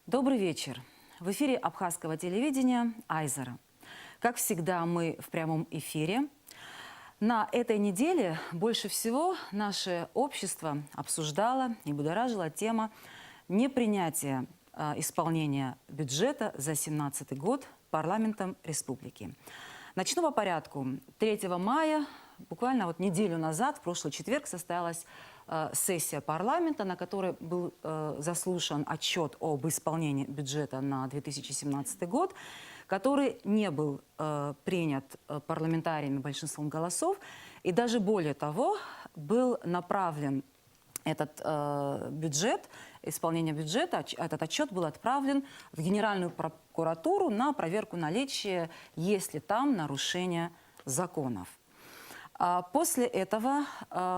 Добрый вечер. В эфире абхазского телевидения Айзера. Как всегда, мы в прямом эфире. На этой неделе больше всего наше общество обсуждало и будоражило тема непринятия исполнения бюджета за 2017 год парламентом республики. Начну по порядку. 3 мая, буквально вот неделю назад, в прошлый четверг, состоялась сессия парламента, на которой был заслушан отчет об исполнении бюджета на 2017 год, который не был принят парламентариями большинством голосов. И даже более того, был направлен этот бюджет, исполнение бюджета, этот отчет был отправлен в Генеральную прокуратуру на проверку наличия, есть ли там нарушения законов. После этого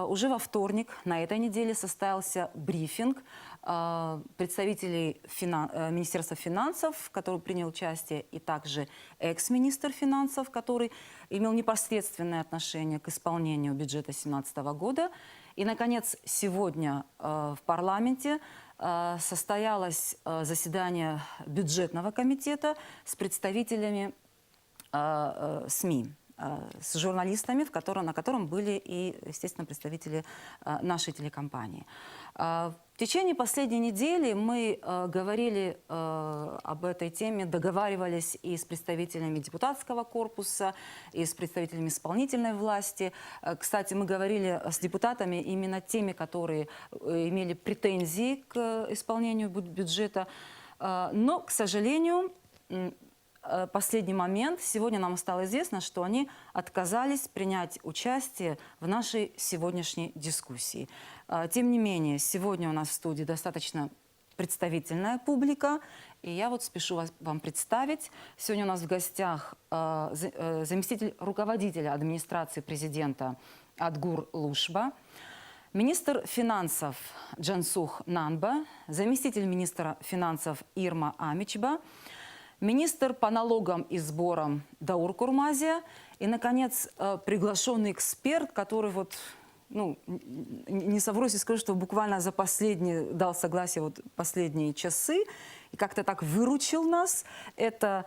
уже во вторник на этой неделе состоялся брифинг представителей Министерства финансов, в котором принял участие, и также экс-министр финансов, который имел непосредственное отношение к исполнению бюджета 2017 года. И, наконец, сегодня в парламенте состоялось заседание бюджетного комитета с представителями СМИ, с журналистами, на котором были и, естественно, представители нашей телекомпании. В течение последней недели мы говорили об этой теме, договаривались и с представителями депутатского корпуса, и с представителями исполнительной власти. Кстати, мы говорили с депутатами именно теми, которые имели претензии к исполнению бюджета. Но, к сожалению, последний момент. Сегодня нам стало известно, что они отказались принять участие в нашей сегодняшней дискуссии. Тем не менее, сегодня у нас в студии достаточно представительная публика, и я вот спешу вам представить. Сегодня у нас в гостях заместитель руководителя администрации президента Адгур Лушба, министр финансов Джансух Нанба, заместитель министра финансов Ирма Амичба, министр по налогам и сборам Даур Курмазия и, наконец, приглашенный эксперт, который вот, ну, не совру, если скажу, что буквально за дал согласие вот последние часы и как-то так выручил нас. Это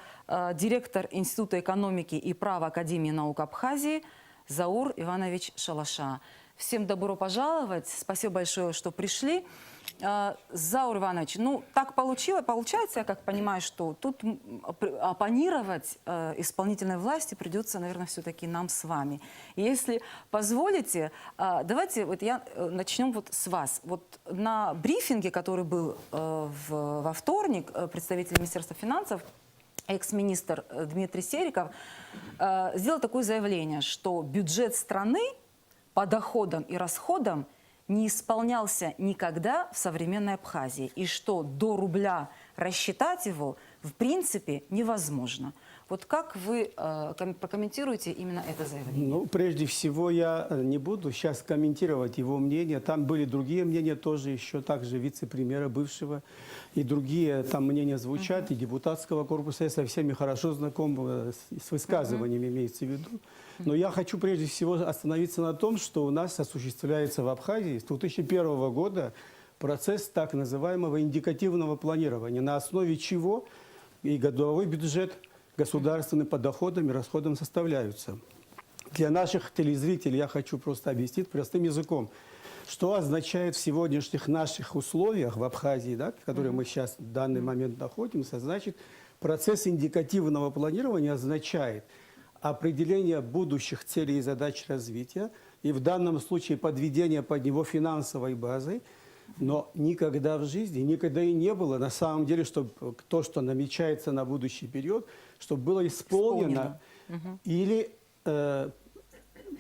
директор Института экономики и права Академии наук Абхазии Заур Иванович Шалаша. Всем добро пожаловать. Спасибо большое, что пришли. Заур Иванович, ну так получается, я как понимаю, что тут оппонировать исполнительной власти придется, наверное, все-таки нам с вами. Если позволите, давайте вот начнем вот с вас. Вот на брифинге, который был во вторник, представитель Министерства финансов, экс-министр Дмитрий Сериков, сделал такое заявление, что бюджет страны по доходам и расходам не исполнялся никогда в современной Абхазии, и что до рубля рассчитать его в принципе невозможно. Вот как вы прокомментируете именно это заявление? Ну, прежде всего, я не буду сейчас комментировать его мнение. Там были другие мнения тоже, еще также вице-премьера бывшего, и другие там мнения звучат, и депутатского корпуса. Я со всеми хорошо знаком, с высказываниями имеется в виду. Но я хочу прежде всего остановиться на том, что у нас осуществляется в Абхазии с 2001 года процесс так называемого индикативного планирования, на основе чего и годовой бюджет государственный по доходам и расходам составляются. Для наших телезрителей я хочу просто объяснить простым языком, что означает в сегодняшних наших условиях в Абхазии, да, в которой мы сейчас в данный момент находимся. Значит, процесс индикативного планирования означает определение будущих целей и задач развития, и в данном случае подведение под него финансовой базы, но никогда в жизни, никогда и не было на самом деле, чтобы то, что намечается на будущий период, чтобы было исполнено. Или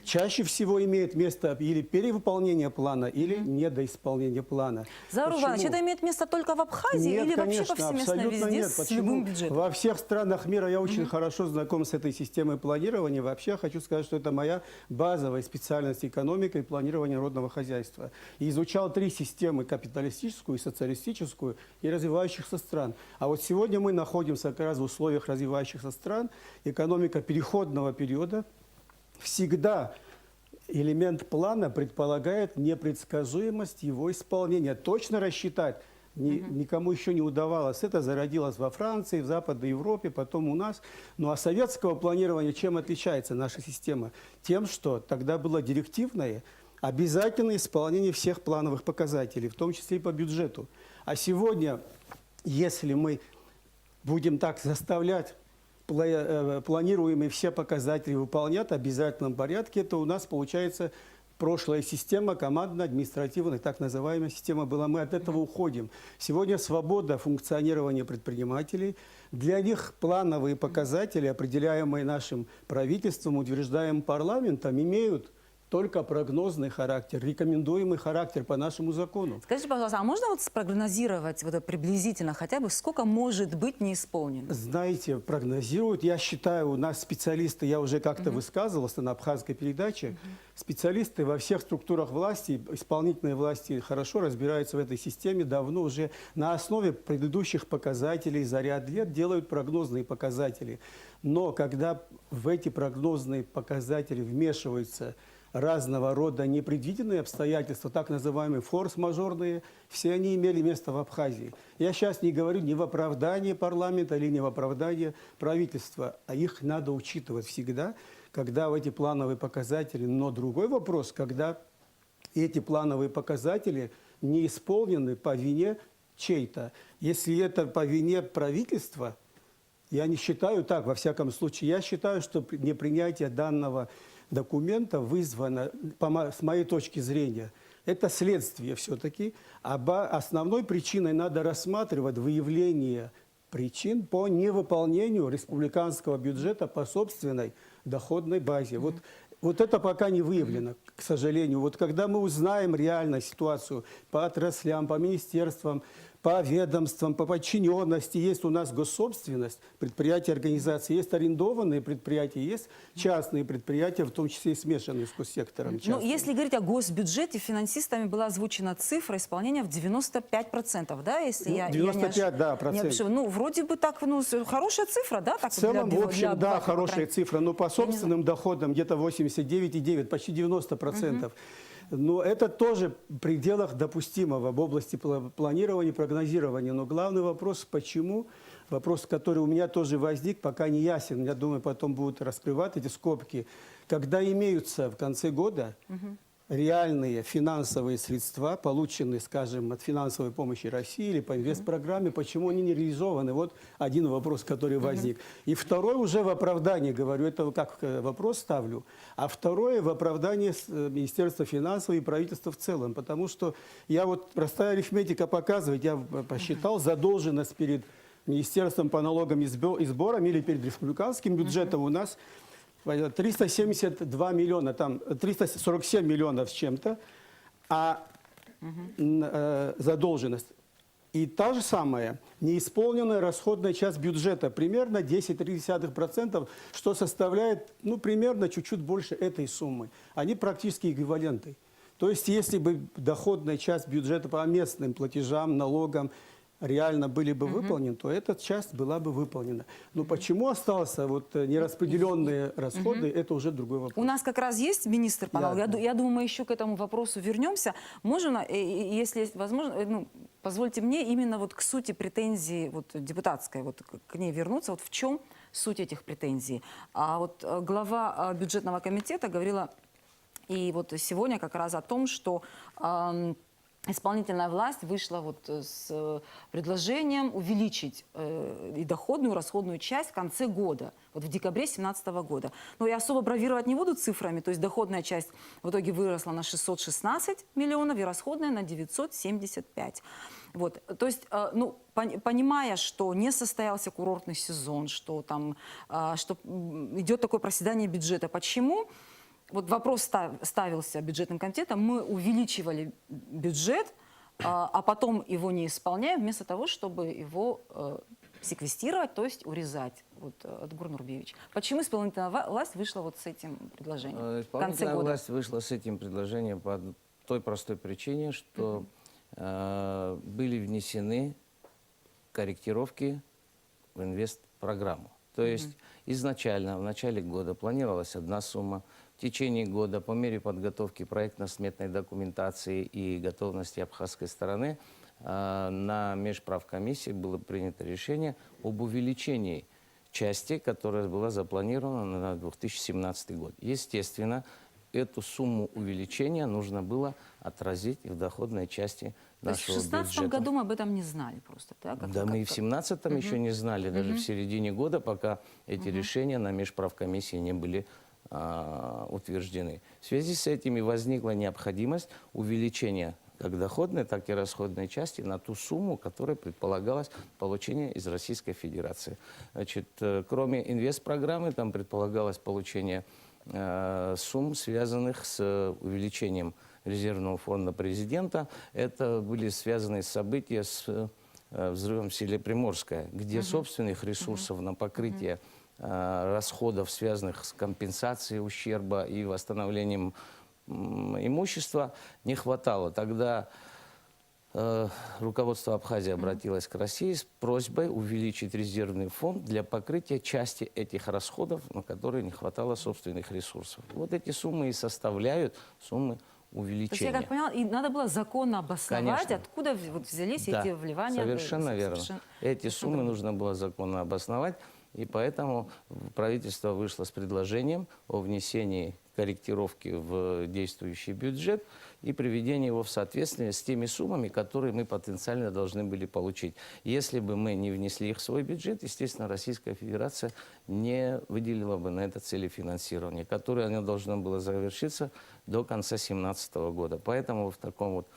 чаще всего имеет место или перевыполнение плана, или недоисполнение плана. Заур Иванович, это имеет место только в Абхазии нет, или конечно, вообще повсеместно везде нет. с Почему? любым бюджетом? Во всех странах мира я очень хорошо знаком с этой системой планирования. Вообще хочу сказать, что это моя базовая специальность экономика и планирования народного хозяйства. И изучал 3 системы: капиталистическую, социалистическую и развивающихся стран. А вот сегодня мы находимся как раз в условиях развивающихся стран. Экономика переходного периода. Всегда элемент плана предполагает непредсказуемость его исполнения. Точно рассчитать Никому еще не удавалось. Это зародилось во Франции, в Западной Европе, потом у нас. Ну а советского планирования чем отличается наша система? Тем, что тогда было директивное, обязательное исполнение всех плановых показателей, в том числе и по бюджету. А сегодня, если мы будем так заставлять планируемые все показатели выполнять в обязательном порядке, это у нас получается прошлая система, командно-административная, так называемая система была. Мы от этого уходим. Сегодня свобода функционирования предпринимателей. Для них плановые показатели, определяемые нашим правительством, утверждаемым парламентом, имеют только прогнозный характер, рекомендуемый характер по нашему закону. Скажите, пожалуйста, а можно вот спрогнозировать вот это приблизительно хотя бы, сколько может быть не исполнено? Знаете, прогнозируют. Я считаю, у нас специалисты, я уже как-то высказывался на абхазской передаче, специалисты во всех структурах власти, исполнительной власти хорошо разбираются в этой системе, давно уже на основе предыдущих показателей за ряд лет делают прогнозные показатели. Но когда в эти прогнозные показатели вмешиваются разного рода непредвиденные обстоятельства, так называемые форс-мажорные, все они имели место в Абхазии. Я сейчас не говорю ни в оправдании парламента или не в оправдании правительства, а их надо учитывать всегда, когда в эти плановые показатели. Но другой вопрос, когда эти плановые показатели не исполнены по вине чей-то. Если это по вине правительства, я не считаю так, во всяком случае, я считаю, что непринятие данного документа вызвано, с моей точки зрения, это следствие все-таки. Основной причиной надо рассматривать выявление причин по невыполнению республиканского бюджета по собственной доходной базе. Вот это пока не выявлено, к сожалению. Вот когда мы узнаем реально ситуацию по отраслям, по министерствам, по ведомствам, по подчиненности, есть у нас госсобственность, предприятия, организации, есть арендованные предприятия, есть частные предприятия, в том числе и смешанные с госсектором. Ну, если говорить о госбюджете, финансистами была озвучена цифра исполнения в 95%, да, если я 95, да, процентов. Ну, вроде бы так, ну, хорошая цифра, да? Так В целом, для, в общем, для да, обывателя, хорошая цифра, но по собственным доходам где-то 89,9, почти 90%. Но это тоже в пределах допустимого в области планирования и прогнозирования. Но главный вопрос, почему, вопрос, который у меня тоже возник, пока не ясен, я думаю, потом будут раскрывать эти скобки, когда имеются в конце года реальные финансовые средства, полученные, скажем, от финансовой помощи России или по инвестпрограмме, почему они не реализованы? Вот один вопрос, который возник. И второй уже в оправдании, говорю, это как вопрос ставлю, а второе в оправдании Министерства финансов и правительства в целом, потому что я вот, простая арифметика показывает, я посчитал задолженность перед Министерством по налогам и сборам или перед республиканским бюджетом у нас 372 миллиона, там 347 миллионов с чем-то, а задолженность. И та же самая неисполненная расходная часть бюджета, примерно 10,3%, что составляет, ну, примерно чуть-чуть больше этой суммы. Они практически эквиваленты. То есть, если бы доходная часть бюджета по местным платежам, налогам реально были бы выполнены, то эта часть была бы выполнена. Но почему остались вот нераспределенные расходы, это уже другой вопрос. У нас как раз есть министр по налогам. Да. Я думаю, мы еще к этому вопросу вернемся. Можно, если есть возможность, ну, позвольте мне именно вот к сути претензий вот, депутатской, вот к ней вернуться. Вот в чем суть этих претензий? А вот глава бюджетного комитета говорила и вот сегодня как раз о том, что исполнительная власть вышла вот с предложением увеличить и доходную, и расходную часть в конце года, вот в декабре 2017 года. Но я особо бравировать не буду цифрами, то есть доходная часть в итоге выросла на 616 миллионов и расходная на 975. Вот, то есть, ну, понимая, что не состоялся курортный сезон, что там, что идет такое проседание бюджета, почему? Вот вопрос ставился бюджетным комитетом, мы увеличивали бюджет, а потом его не исполняем, вместо того, чтобы его секвестировать, то есть урезать. Вот, Эдгур Нурбиевич, почему исполнительная власть вышла вот с этим предложением? Исполнительная власть вышла с этим предложением по той простой причине, что были внесены корректировки в инвестпрограмму. То есть изначально, в начале года планировалась одна сумма. В течение года, по мере подготовки проектно-сметной документации и готовности абхазской стороны, на межправкомиссии было принято решение об увеличении части, которая была запланирована на 2017 год. Естественно, эту сумму увеличения нужно было отразить и в доходной части То есть в нашего 2016 бюджета. году мы об этом не знали просто, да? Да, мы и в 2017 еще не знали, даже в середине года, пока эти решения на межправкомиссии не были утверждены. В связи с этим и возникла необходимость увеличения как доходной, так и расходной части на ту сумму, которая предполагалась получение из Российской Федерации. Значит, кроме инвестпрограммы, там предполагалось получение сумм, связанных с увеличением резервного фонда президента. Это были связаны события с взрывом в селе Приморское, где собственных ресурсов на покрытие расходов, связанных с компенсацией ущерба и восстановлением имущества, не хватало. Тогда руководство Абхазии обратилось к России с просьбой увеличить резервный фонд для покрытия части этих расходов, на которые не хватало собственных ресурсов. Вот эти суммы и составляют суммы увеличения. То есть, я как поняла, и надо было законно обосновать, Конечно. откуда вот взялись Да, эти вливания. совершенно верно. Эти совершенно суммы верно. нужно было законно обосновать, и поэтому правительство вышло с предложением о внесении корректировки в действующий бюджет и приведении его в соответствие с теми суммами, которые мы потенциально должны были получить. Если бы мы не внесли их в свой бюджет, естественно, Российская Федерация не выделила бы на это цели финансирования, которое оно должно было завершиться до конца 2017 года. Поэтому в таком вот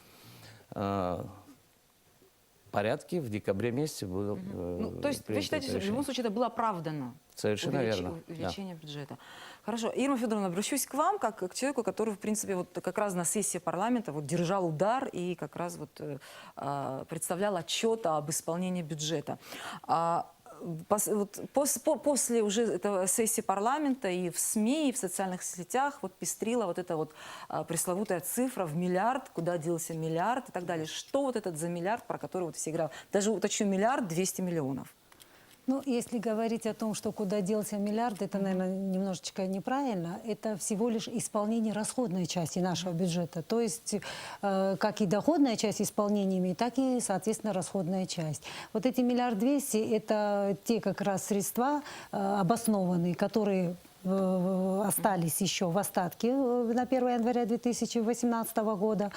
порядке в декабре месяце было Ну, то есть вы считаете, что в любом случае это было оправдано? Совершенно верно, да. Увеличение бюджета. Хорошо. Ирма Федоровна, обращусь к вам, как к человеку, который, в принципе, вот как раз на сессии парламента вот, держал удар и как раз вот, представлял отчет об исполнении бюджета. После уже этого сессии парламента и в СМИ, и в социальных сетях вот пестрила вот эта вот пресловутая цифра в миллиард, куда делся миллиард и так далее. Что вот этот за миллиард, про который вот все играют? Даже уточню, 1 200 000 000. Ну, если говорить о том, что куда делся миллиард, это, наверное, немножечко неправильно. Это всего лишь исполнение расходной части нашего бюджета. То есть, как и доходная часть исполнениями, так и, соответственно, расходная часть. Вот эти 1 200 000 000 – это те как раз средства обоснованные, которые остались еще в остатке на 1 января 2018 года.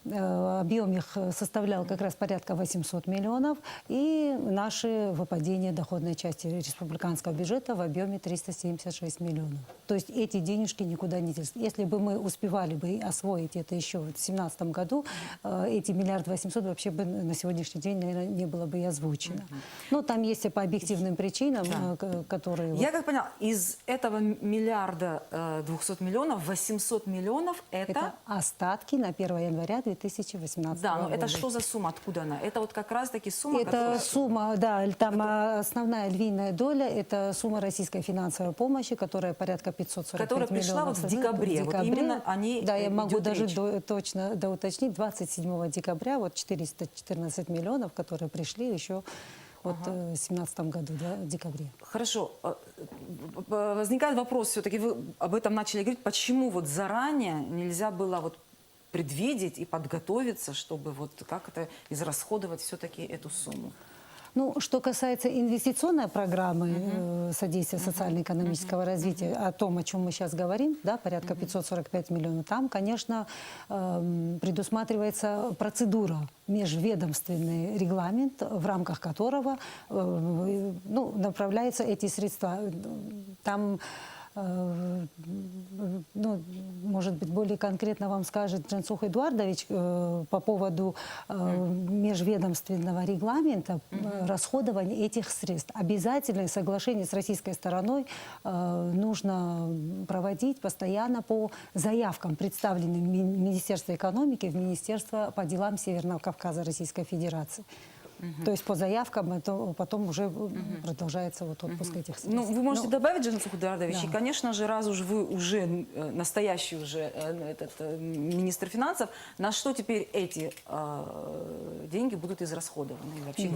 Объем их составлял как раз порядка 800 миллионов, и наши выпадения доходной части республиканского бюджета в объеме 376 миллионов. То есть эти денежки никуда не делись. Если бы мы успевали бы освоить это еще в 2017 году, эти 1 800 000 000 вообще бы на сегодняшний день, наверное, не было бы и озвучено. Но там есть и по объективным причинам, которые... Я как поняла, из этого 1 200 000 000 800 миллионов Это остатки на 1 января 2018 Да, но года. это что за сумма? Откуда она? Это вот как раз-таки сумма, Это которая... сумма, да, там основная львиная доля, это сумма российской финансовой помощи, которая порядка 545 Которая миллионов. пришла вот в декабре. Вот именно о ней да, я могу идет даже речь. точно доуточнить, 27 декабря вот 414 миллионов, которые пришли еще вот в 2017 году, да, в декабре. Хорошо. Возникает вопрос, все-таки вы об этом начали говорить, почему вот заранее нельзя было вот предвидеть и подготовиться, чтобы вот как это израсходовать все-таки эту сумму? Ну, что касается инвестиционной программы содействия социально-экономического развития, о том, о чем мы сейчас говорим, да, порядка 545 миллионов, там, конечно, предусматривается процедура, межведомственный регламент, в рамках которого направляются эти средства. Там может быть, более конкретно вам скажет Джансух Эдуардович по поводу межведомственного регламента расходования этих средств. Обязательное соглашение с российской стороной нужно проводить постоянно по заявкам, представленным в Министерство экономики, в Министерство по делам Северного Кавказа Российской Федерации. То есть по заявкам это потом уже продолжается вот отпуск этих средств. Ну, вы можете добавить, Джансух Эдуардович, Да. и, конечно же, раз уж вы уже настоящий уже министр финансов, на что теперь эти деньги будут израсходованы? И вообще,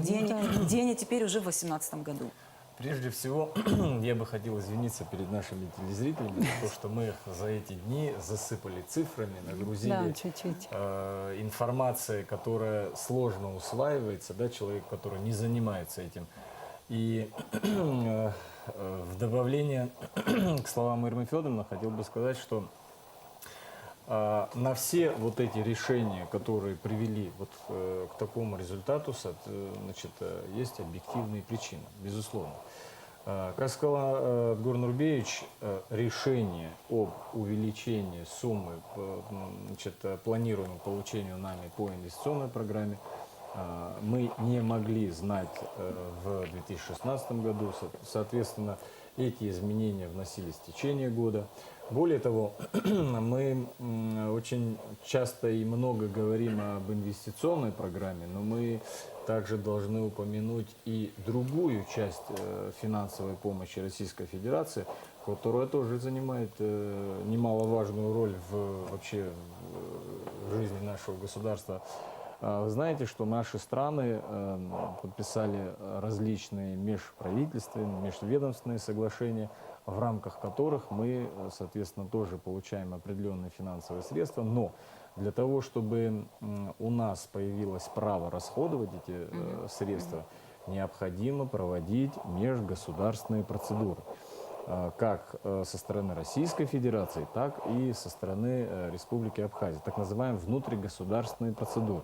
где они теперь уже в 2018 году? Прежде всего, я бы хотел извиниться перед нашими телезрителями за то, что мы их за эти дни засыпали цифрами, нагрузили Да, чуть-чуть. информацией, которая сложно усваивается, да, человек, который не занимается этим. И в добавление к словам Ирмы Федоровны хотел бы сказать, что на все вот эти решения, которые привели вот к такому результату, значит, есть объективные причины, безусловно. Как сказал Гор Нурбеевич, решение об увеличении суммы, значит, планируемого получения нами по инвестиционной программе мы не могли знать в 2016 году. Соответственно, эти изменения вносились в течение года. Более того, мы очень часто и много говорим об инвестиционной программе, но мы также должны упомянуть и другую часть финансовой помощи Российской Федерации, которая тоже занимает немаловажную роль вообще в жизни нашего государства. Вы знаете, что наши страны подписали различные межправительственные, межведомственные соглашения, в рамках которых мы, соответственно, тоже получаем определенные финансовые средства, но для того, чтобы у нас появилось право расходовать эти средства, необходимо проводить межгосударственные процедуры, как со стороны Российской Федерации, так и со стороны Республики Абхазия, так называемые внутригосударственные процедуры,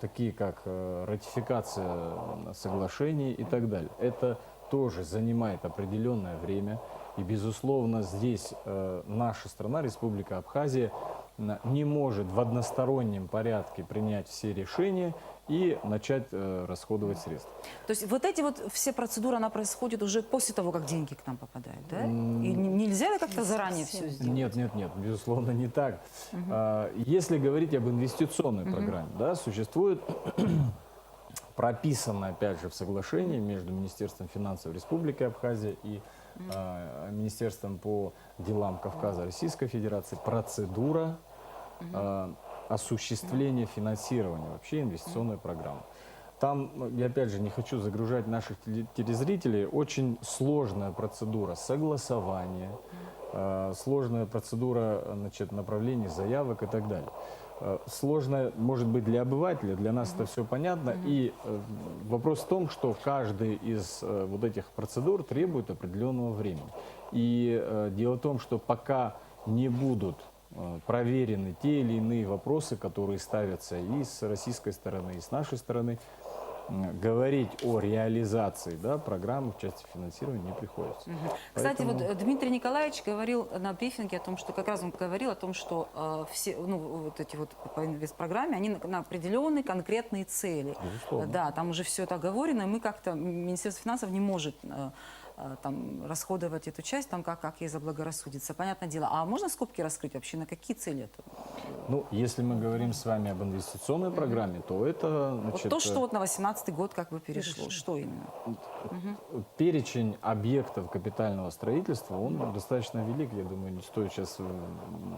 такие как ратификация соглашений и так далее. Это тоже занимает определенное время, и, безусловно, здесь наша страна, Республика Абхазия, не может в одностороннем порядке принять все решения и начать расходовать средства. То есть вот эти вот все процедуры, она происходит уже после того, как деньги к нам попадают, да? И нельзя как-то заранее все сделать? Нет, безусловно, не так. Если говорить об инвестиционной программе, да, существует прописано, опять же, в соглашении между Министерством финансов Республики Абхазия и Министерством по делам Кавказа Российской Федерации процедура осуществления финансирования вообще инвестиционной программы. Там, я опять же не хочу загружать наших телезрителей, очень сложная процедура согласования, сложная процедура, значит, направления заявок и так далее. Сложно, может быть, для обывателя, для нас это все понятно. И вопрос в том, что каждый из вот этих процедур требует определенного времени. И дело в том, что пока не будут проверены те или иные вопросы, которые ставятся и с российской стороны, и с нашей стороны, говорить о реализации, да, программы в части финансирования не приходится. Кстати, вот Дмитрий Николаевич говорил на брифинге о том, что как раз он говорил о том, что все, ну, вот эти вот по инвестпрограмме, они на определенные конкретные цели. Безусловно. Да, там уже все это оговорено, и мы как-то, Министерство финансов не может там расходовать эту часть, там как ей заблагорассудится. Понятное дело. А можно скобки раскрыть вообще, на какие цели это? Ну, если мы говорим с вами об инвестиционной программе, то это, значит, Вот то, что вот на 18-й год как бы перешло. Что именно? перечень объектов капитального строительства, он достаточно велик, я думаю, не стоит сейчас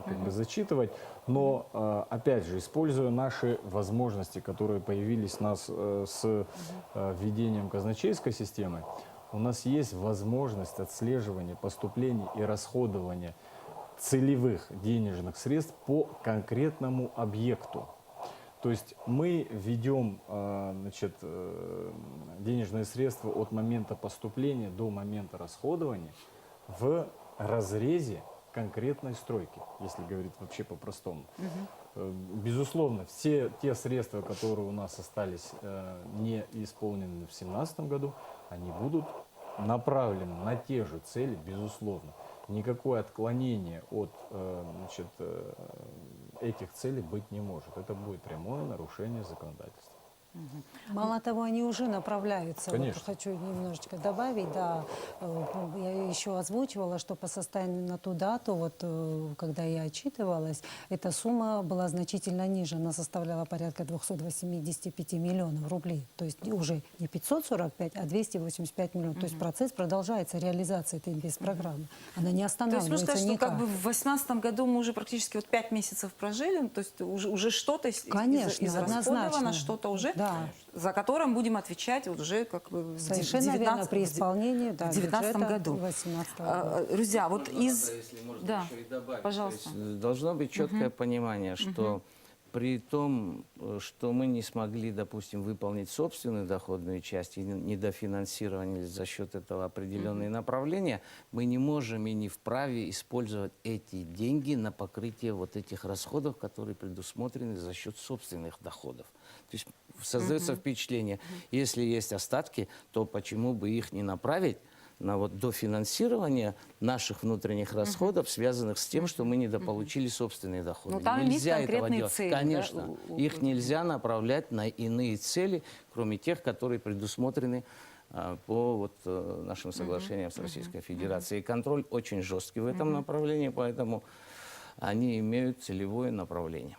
как бы зачитывать, но, опять же, используя наши возможности, которые появились у нас с введением казначейской системы, у нас есть возможность отслеживания поступлений и расходования целевых денежных средств по конкретному объекту. То есть мы ведем, значит, денежные средства от момента поступления до момента расходования в разрезе конкретной стройки, если говорить вообще по-простому. Безусловно, все те средства, которые у нас остались не исполнены в 2017 году, они будут направлены на те же цели, безусловно. Никакое отклонение от, значит, этих целей быть не может. Это будет прямое нарушение законодательства. Мало того, они уже направляются. Конечно. Вот хочу немножечко добавить, да, я еще озвучивала, что по состоянию на ту дату, вот когда я отчитывалась, эта сумма была значительно ниже, она составляла порядка 285 миллионов рублей, то есть уже не 545, а 285 миллионов. То есть процесс продолжается, реализация этой инвестпрограммы. Она не То есть останавливается можно сказать, что никак. как бы в 2018 году мы уже практически вот 5 месяцев прожили, то есть уже что-то Конечно, израсходовано, однозначно. что-то уже Да. за которым будем отвечать вот уже как бы в Совершенно верно, при исполнении в 2019 году. 2018 года. Друзья, вот из... Если можно Да, еще и добавить. пожалуйста. То есть должно быть четкое понимание, что при том, что мы не смогли, допустим, выполнить собственную доходную часть и недофинансировали за счет этого определенные направления, мы не можем и не вправе использовать эти деньги на покрытие вот этих расходов, которые предусмотрены за счет собственных доходов. То есть создается впечатление, если есть остатки, то почему бы их не направить на вот дофинансирование наших внутренних расходов, связанных с тем, что мы недополучили собственные доходы. Ну, там есть этого конкретные делать. цели, да, Конечно. Их нельзя направлять на иные цели, кроме тех, которые предусмотрены по вот, нашим соглашениям с Российской Федерацией. И контроль очень жесткий в этом направлении, поэтому они имеют целевое направление.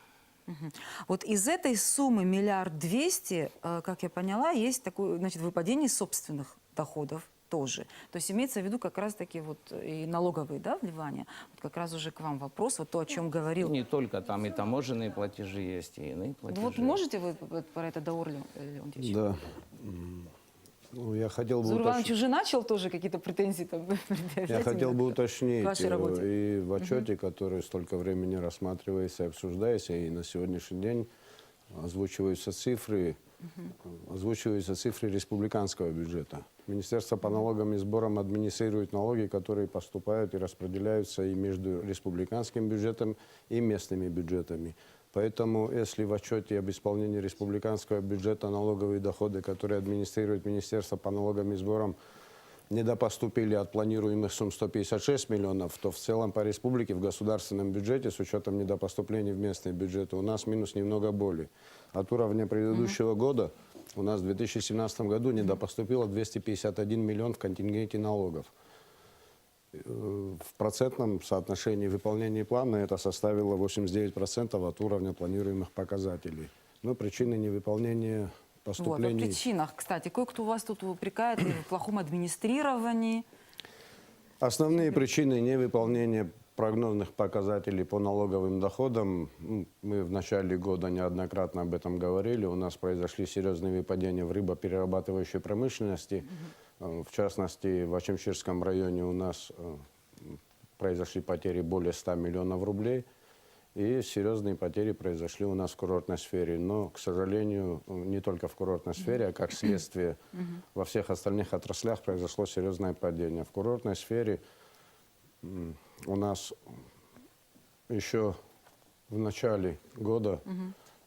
Вот из этой суммы 1 200 000 000, как я поняла, есть такое, значит, выпадение собственных доходов тоже. То есть имеется в виду как раз-таки вот и налоговые, да, вливания. Вот как раз уже к вам вопрос, вот то, о чем говорил. И не только там и таможенные платежи есть, и иные платежи. Ну вот можете вы про это, Даур Леонтьевич? Да. Ну, я хотел бы Заур Иванович уточнить. уже начал тоже какие-то претензии там предъявлять Я хотел бы к уточнить, вашей работе. и в отчете, который столько времени рассматривается и обсуждается, и на сегодняшний день озвучиваются цифры республиканского бюджета. Министерство по налогам и сборам администрирует налоги, которые поступают и распределяются и между республиканским бюджетом и местными бюджетами. Поэтому, если в отчете об исполнении республиканского бюджета налоговые доходы, которые администрирует Министерство по налогам и сборам, недопоступили от планируемых сумм 156 миллионов, то в целом по республике в государственном бюджете с учетом недопоступлений в местные бюджеты у нас минус немного более. От уровня предыдущего года у нас в 2017 году недопоступило 251 миллион в контингенте налогов. В процентном соотношении выполнения плана это составило 89% от уровня планируемых показателей. Но причины невыполнения Вот, о поступлений... причинах, кстати. Кое-кто вас тут упрекает и в плохом администрировании. Основные причины невыполнения прогнозных показателей по налоговым доходам, мы в начале года неоднократно об этом говорили, у нас произошли серьезные выпадения в рыбоперерабатывающей промышленности. В частности, в Ачимчирском районе у нас произошли потери более 100 миллионов рублей. И серьезные потери произошли у нас в курортной сфере. Но, к сожалению, не только в курортной сфере, а как следствие во всех остальных отраслях произошло серьезное падение. В курортной сфере у нас еще в начале года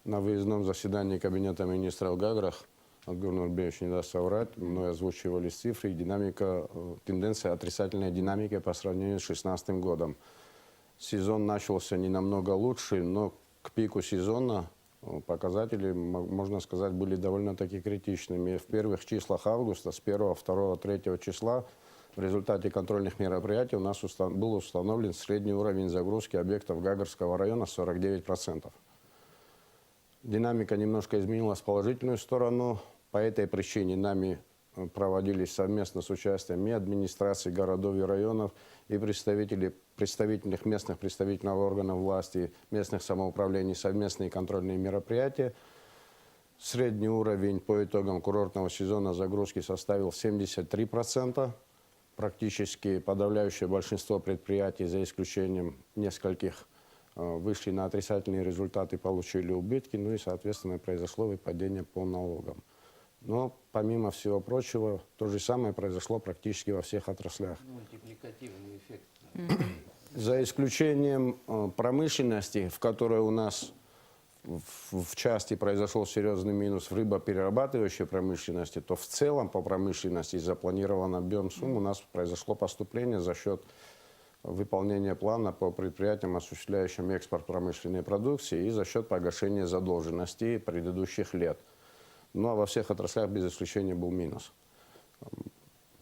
на выездном заседании Кабинета министров Гаграх, Адгур Нурбеевич не даст соврать, мной озвучивались цифры, динамика, тенденция отрицательной динамики по сравнению с 2016 годом. Сезон начался не намного лучше, но к пику сезона показатели, можно сказать, были довольно-таки критичными. В первых числах августа, с 1, 2, 3 числа, в результате контрольных мероприятий у нас был установлен средний уровень загрузки объектов Гагарского района 49%. Динамика немножко изменилась в положительную сторону. По этой причине нами проводились совместно с участием и администрации городов и районов, и представительных местных представительных органов власти, местных самоуправлений, совместные контрольные мероприятия. Средний уровень по итогам курортного сезона загрузки составил 73%. Практически подавляющее большинство предприятий, за исключением нескольких, вышли на отрицательные результаты, получили убытки, ну и, соответственно, произошло выпадение по налогам. Но, помимо всего прочего, то же самое произошло практически во всех отраслях. Мультипликативный эффект. За исключением промышленности, в которой у нас в части произошел серьезный минус в рыбоперерабатывающей промышленности, то в целом по промышленности запланирован объем сумм у нас произошло поступление за счет выполнения плана по предприятиям, осуществляющим экспорт промышленной продукции, и за счет погашения задолженностей предыдущих лет. Ну а во всех отраслях без исключения был минус.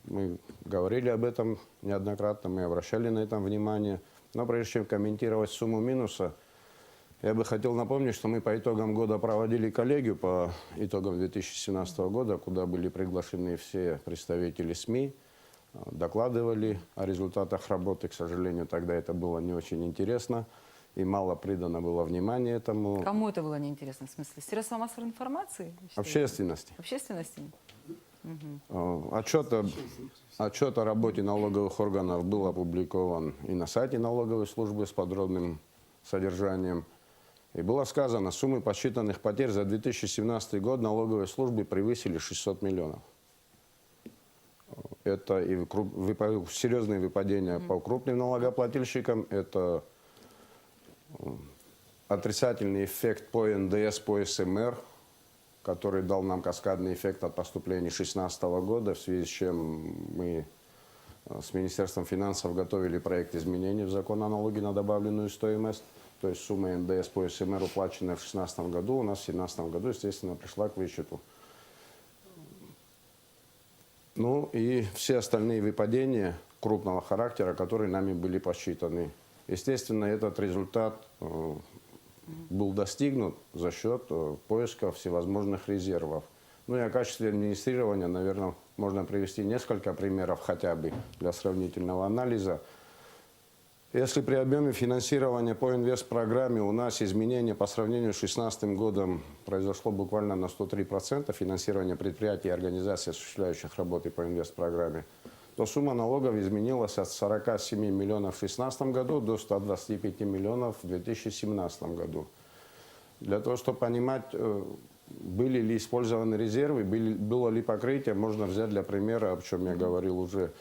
Мы говорили об этом неоднократно, мы обращали на это внимание. Но прежде чем комментировать сумму минуса, я бы хотел напомнить, что мы по итогам года проводили коллегию по итогам 2017 года, куда были приглашены все представители СМИ, докладывали о результатах работы. К сожалению, тогда это было не очень интересно. и мало придано было внимания этому. Кому это было неинтересно? В смысле, средства массовой информации? вы считаете? Общественности. Общественности? Отчет о работе налоговых органов был опубликован и на сайте налоговой службы с подробным содержанием. И было сказано, суммы подсчитанных потерь за 2017 год налоговой службы превысили 600 миллионов. Это и серьезные выпадения по крупным налогоплательщикам, это отрицательный эффект по НДС, по СМР, который дал нам каскадный эффект от поступлений 2016 года, в связи с чем мы с Министерством финансов готовили проект изменений в закон о налоге на добавленную стоимость. То есть сумма НДС по СМР, уплаченная в 2016 году, у нас в 2017 году, естественно, пришла к вычету. Ну и все остальные выпадения крупного характера, которые нами были посчитаны. Естественно, этот результат был достигнут за счет поиска всевозможных резервов. Ну и о качестве администрирования, наверное, можно привести несколько примеров хотя бы для сравнительного анализа. Если при объеме финансирования по инвестпрограмме у нас изменение по сравнению с 2016 годом произошло буквально на 103% финансирования предприятий и организаций, осуществляющих работы по инвестпрограмме, то сумма налогов изменилась от 47 миллионов в 2016 году до 125 миллионов в 2017 году. Для того, чтобы понимать, были ли использованы резервы, было ли покрытие, можно взять для примера, о чем я говорил уже,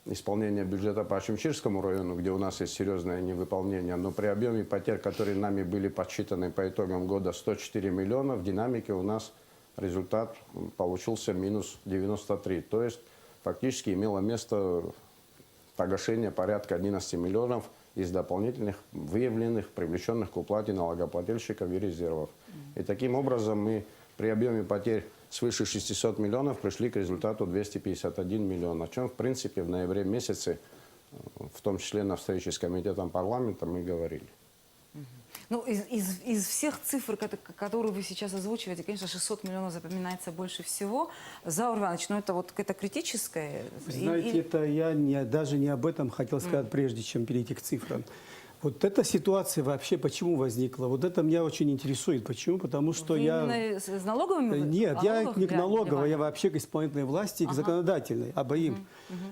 исполнение бюджета по Ачимчирскому району, где у нас есть серьезное невыполнение, но при объеме потерь, которые нами были подсчитаны по итогам года 104 миллиона, в динамике у нас результат получился минус 93. То есть фактически имело место погашение порядка 11 миллионов из дополнительных выявленных, привлеченных к уплате налогоплательщиков и резервов. И таким образом мы при объеме потерь свыше 600 миллионов пришли к результату 251 миллион, о чем, в принципе, в ноябре месяце, в том числе на встрече с комитетом парламента, мы говорили. Ну, из всех цифр, которые вы сейчас озвучиваете, конечно, 600 миллионов запоминается больше всего. Заур Иванович, ну это вот это критическое? Знаете, это я даже не об этом хотел сказать, прежде чем перейти к цифрам. Вот эта ситуация вообще почему возникла? Вот это меня очень интересует. Почему? Потому что Вы я... именно с налоговыми? Нет, я не к налоговой, я вами? вообще к исполнительной власти и к законодательной, обоим.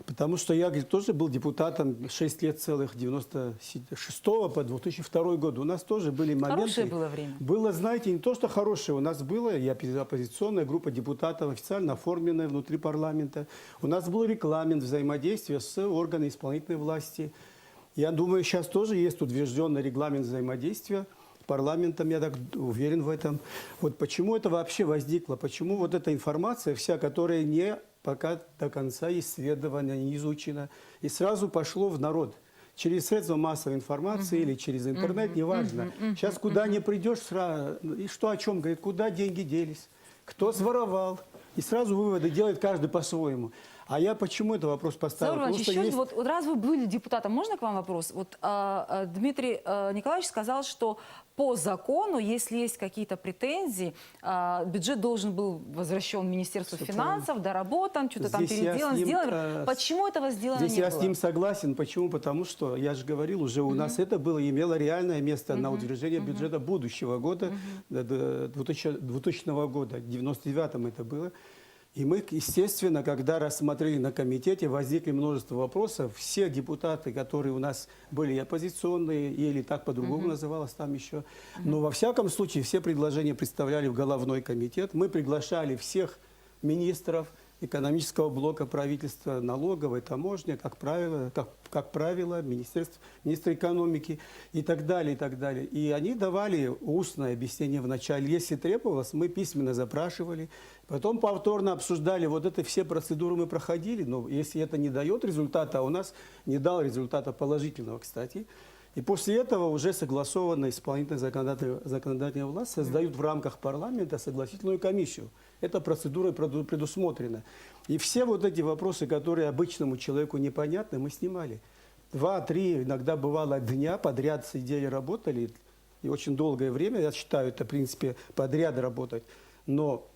Потому что я говорит, тоже был депутатом 6 лет целых, 96 по 2002 год. У нас тоже были моменты... Хорошее было время. Было, знаете, не то, что хорошее. У нас была и оппозиционная группа депутатов, официально оформленная внутри парламента. У нас был регламент взаимодействия с органами исполнительной власти. Я думаю, сейчас тоже есть утвержденный регламент взаимодействия парламентом, я так уверен в этом. Вот почему это вообще возникло, почему вот эта информация вся, которая не пока до конца исследована, не изучена, и сразу пошло в народ. Через средства массовой информации или через интернет, неважно. Сейчас куда ни придешь, сразу, и что о чем говорит, куда деньги делись, кто своровал. И сразу выводы делает каждый по-своему. А я почему этот вопрос поставил? Заур Иванович, еще есть... вот раз вы были депутатом, можно к вам вопрос? Вот Дмитрий Николаевич сказал, что по закону, если есть какие-то претензии, бюджет должен был возвращен Министерству финансов, доработан, что-то там Здесь я переделано, с ним, сделано. Почему этого сделано Здесь не я было? с ним согласен. Почему? Потому что, я же говорил, уже у нас это было, имело реальное место на утверждение бюджета будущего года, 2000 года, в 99-м это было. И мы, естественно, когда рассмотрели на комитете, возникли множество вопросов. Все депутаты, которые у нас были оппозиционные, или так по-другому называлось там еще. Но во всяком случае все предложения представляли в головной комитет. Мы приглашали всех министров экономического блока правительства, налоговой, таможни, как правило, министра экономики и так далее, и так далее. И они давали устное объяснение вначале. Если требовалось, мы письменно запрашивали. Потом повторно обсуждали, вот это все процедуры мы проходили, но если это не дает результата, а у нас не дал результата положительного, кстати, и после этого уже согласованная исполнительная законодательная власть создают в рамках парламента согласительную комиссию. Эта процедура предусмотрена. И все вот эти вопросы, которые обычному человеку непонятны, мы снимали. 2-3, иногда бывало дня подряд сидели, работали, и очень долгое время, я считаю, это в принципе подряд работать, но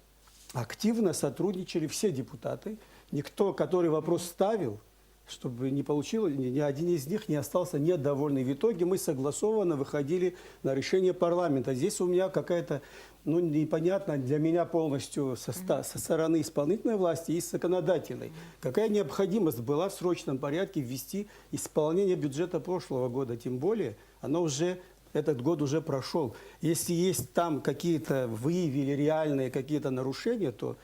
активно сотрудничали все депутаты. Никто, который вопрос ставил, чтобы не получилось, ни один из них не остался недовольный. В итоге мы согласованно выходили на решение парламента. Здесь у меня какая-то, ну, непонятно для меня полностью со стороны исполнительной власти и законодательной. Какая необходимость была в срочном порядке ввести исполнение бюджета прошлого года, тем более оно уже, этот год уже прошел. Если есть там какие-то, выявили реальные какие-то нарушения, то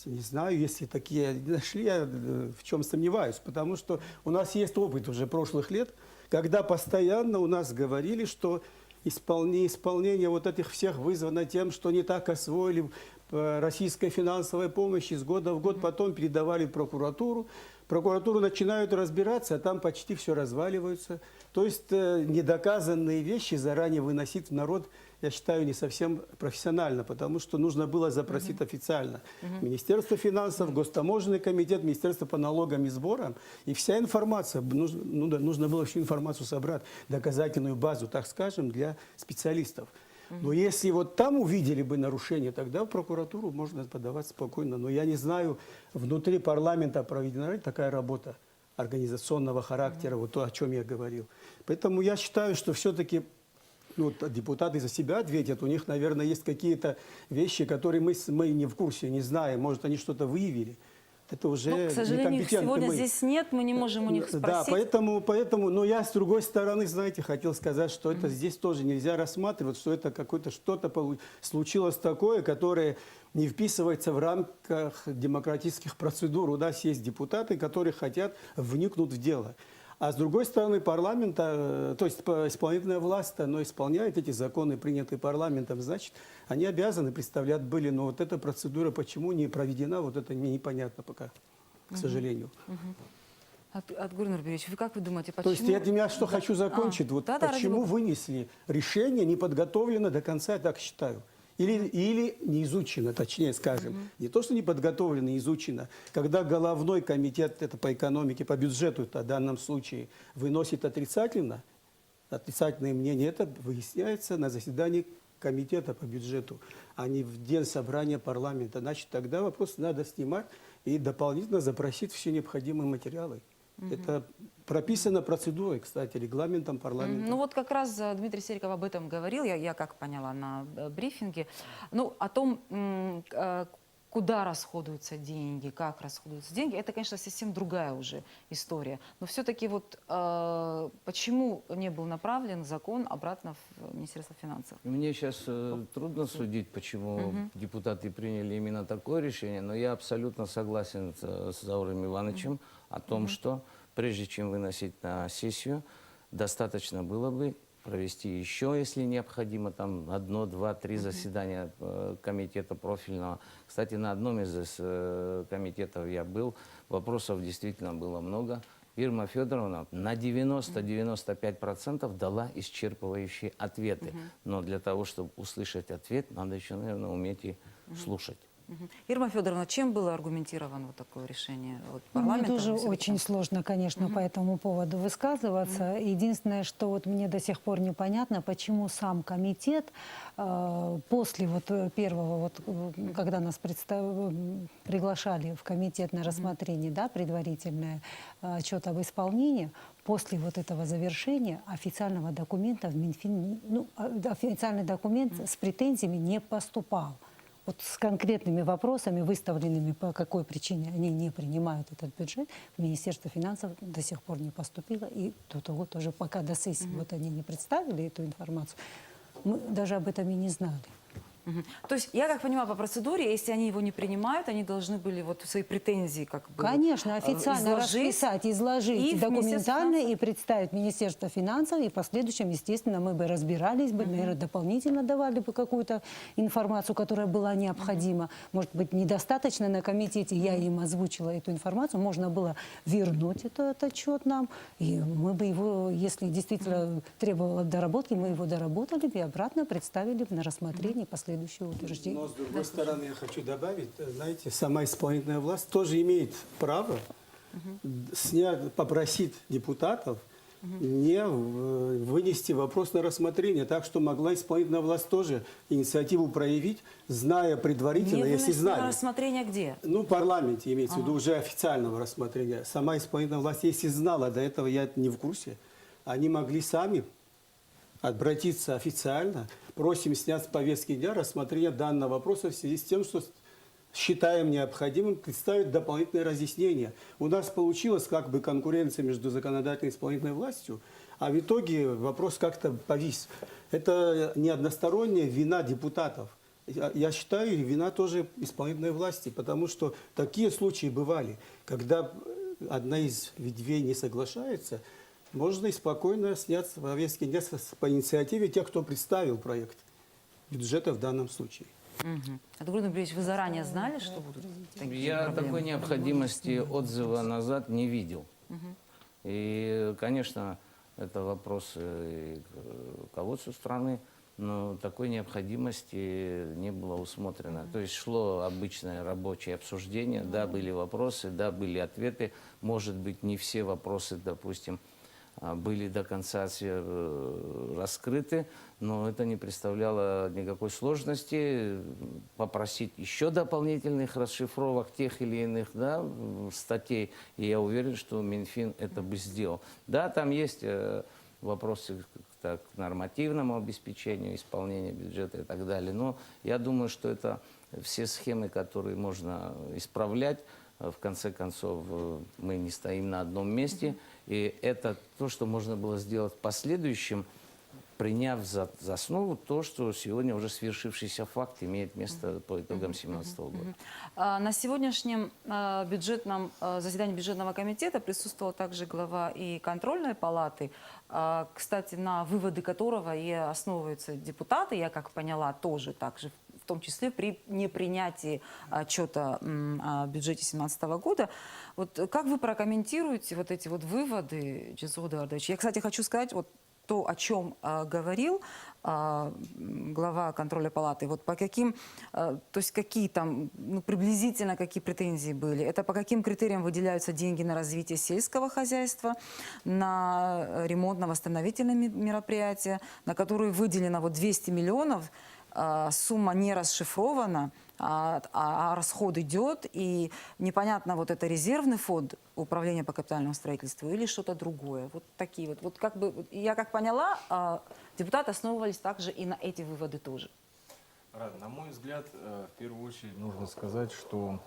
не знаю, если такие нашли, я в чем сомневаюсь, потому что у нас есть опыт уже прошлых лет, когда постоянно у нас говорили, что исполнение вот этих всех вызвано тем, что не так освоили российской финансовой помощи с года в год, потом передавали в прокуратуру. Прокуратуру начинают разбираться, а там почти все разваливается. То есть недоказанные вещи заранее выносить в народ, я считаю, не совсем профессионально, потому что нужно было запросить официально. Министерство финансов, Гостаможенный комитет, Министерство по налогам и сборам. И вся информация, нужно было всю информацию собрать, доказательную базу, так скажем, для специалистов. Но если вот там увидели бы нарушение, тогда в прокуратуру можно подавать спокойно. Но я не знаю, внутри парламента проведена такая работа организационного характера, вот то, о чем я говорил. Поэтому я считаю, что все-таки депутаты за себя ответят. У них, наверное, есть какие-то вещи, которые мы не в курсе, не знаем. Может, они что-то выявили. Это уже Ну, к сожалению, их сегодня мы. здесь нет, мы не можем у них спросить. Да, поэтому, но я с другой стороны, знаете, хотел сказать, что это здесь тоже нельзя рассматривать, что это что-то случилось такое, которое не вписывается в рамках демократических процедур. У нас есть депутаты, которые хотят вникнуть в дело. А с другой стороны, парламента, то есть исполнительная власть, она исполняет эти законы, принятые парламентом, значит, они обязаны представлять были. Но вот эта процедура почему не проведена, вот это мне непонятно пока, к сожалению. Адгур Нурбеевич, вы как вы думаете, почему... То есть я что хочу закончить, вот да, почему вынесли решение не подготовлено до конца, я так считаю. Или не изучено, точнее скажем. Не то, что не подготовлено, не изучено. Когда головной комитет это по экономике, по бюджету в данном случае выносит отрицательное мнение, это выясняется на заседании комитета по бюджету, а не в день собрания парламента. Значит, тогда вопрос надо снимать и дополнительно запросить все необходимые материалы. Это прописано процедурой, кстати, регламентом парламента. Ну вот как раз Дмитрий Сериков об этом говорил, я как поняла на брифинге, ну о том, куда расходуются деньги, как расходуются деньги, это, конечно, совсем другая уже история. Но все-таки вот почему не был направлен закон обратно в Министерство финансов? Мне сейчас трудно судить, почему депутаты приняли именно такое решение, но я абсолютно согласен с Зауром Ивановичем о том, что прежде чем выносить на сессию, достаточно было бы провести еще, если необходимо, там 1, 2, 3 заседания комитета профильного. Кстати, на одном из комитетов я был, вопросов действительно было много. Ирма Федоровна на 90-95% дала исчерпывающие ответы. Но для того, чтобы услышать ответ, надо еще, наверное, уметь и слушать. Ирма Федоровна, чем было аргументировано вот такое решение Мне парламента? тоже очень сложно, конечно, по этому поводу высказываться. Единственное, что вот мне до сих пор непонятно, почему сам комитет после вот первого, вот, когда нас приглашали в комитет на рассмотрение, да, предварительное отчет об исполнении, после вот этого завершения официального документа в Минфин, официальный документ с претензиями не поступал. Вот с конкретными вопросами, выставленными, по какой причине они не принимают этот бюджет, в Министерство финансов до сих пор не поступило. И до того тоже, пока до сессии вот они не представили эту информацию, мы даже об этом и не знали. То есть, я как понимаю, по процедуре, если они его не принимают, они должны были вот свои претензии как бы Конечно, официально расписать, изложить документально и представить Министерство финансов, и в последующем, естественно, мы бы разбирались бы, наверное, дополнительно давали бы какую-то информацию, которая была необходима. Может быть, недостаточно на комитете, я им озвучила эту информацию, можно было вернуть этот отчет нам, и мы бы его, если действительно требовало доработки, мы его доработали бы и обратно представили бы на рассмотрение последующего утверждения. Но, с другой стороны, я хочу добавить, знаете, сама исполнительная власть тоже имеет право попросить депутатов не вынести вопрос на рассмотрение, так что могла исполнительная власть тоже инициативу проявить, зная предварительно, Не если выносить на знали. рассмотрение где? Ну, в парламенте имеется в виду уже официального рассмотрения. Сама исполнительная власть, если знала, до этого я не в курсе, они могли сами обратиться официально, просим снять с повестки дня рассмотрение данного вопроса в связи с тем, что считаем необходимым представить дополнительные разъяснения. У нас получилась как бы конкуренция между законодательной и исполнительной властью, а в итоге вопрос как-то повис. Это не односторонняя вина депутатов. Я считаю, вина тоже исполнительной власти, потому что такие случаи бывали, когда одна из ветвей не соглашается, можно и спокойно снять с повестки дня по инициативе тех, кто представил проект бюджета в данном случае. Гурген Нурбеевич, вы заранее знали, что будут такие Я проблемы? такой необходимости отзыва назад не видел. И, конечно, это вопрос и к руководству страны, но такой необходимости не было усмотрено. То есть шло обычное рабочее обсуждение, да, были вопросы, да, были ответы. Может быть, не все вопросы, допустим, были до конца раскрыты, но это не представляло никакой сложности попросить еще дополнительных расшифровок тех или иных, да, статей, и я уверен, что Минфин это бы сделал. Да, там есть вопросы к нормативному обеспечению, исполнению бюджета и так далее, но я думаю, что это все схемы, которые можно исправлять. В конце концов, мы не стоим на одном месте. И это то, что можно было сделать в последующем, приняв за основу то, что сегодня уже свершившийся факт имеет место по итогам 2017 года. На сегодняшнем заседании бюджетного комитета присутствовал также глава и контрольной палаты, кстати, на выводы которого и основываются депутаты, я как поняла, тоже также, в том числе при непринятии отчета о бюджете 2017 года. Вот как вы прокомментируете вот эти вот выводы, Джинсух Эдуардович? Я, кстати, хочу сказать, вот то, о чем говорил глава контроля палаты, вот по каким, то есть какие там, приблизительно какие претензии были, это по каким критериям выделяются деньги на развитие сельского хозяйства, на ремонтно-восстановительные мероприятия, на которые выделено вот 200 миллионов, сумма не расшифрована, а расход идет, и непонятно, вот это резервный фонд управления по капитальному строительству или что-то другое. Вот такие вот. Вот как бы, я как поняла, депутаты основывались также и на эти выводы тоже. На мой взгляд, в первую очередь нужно сказать, что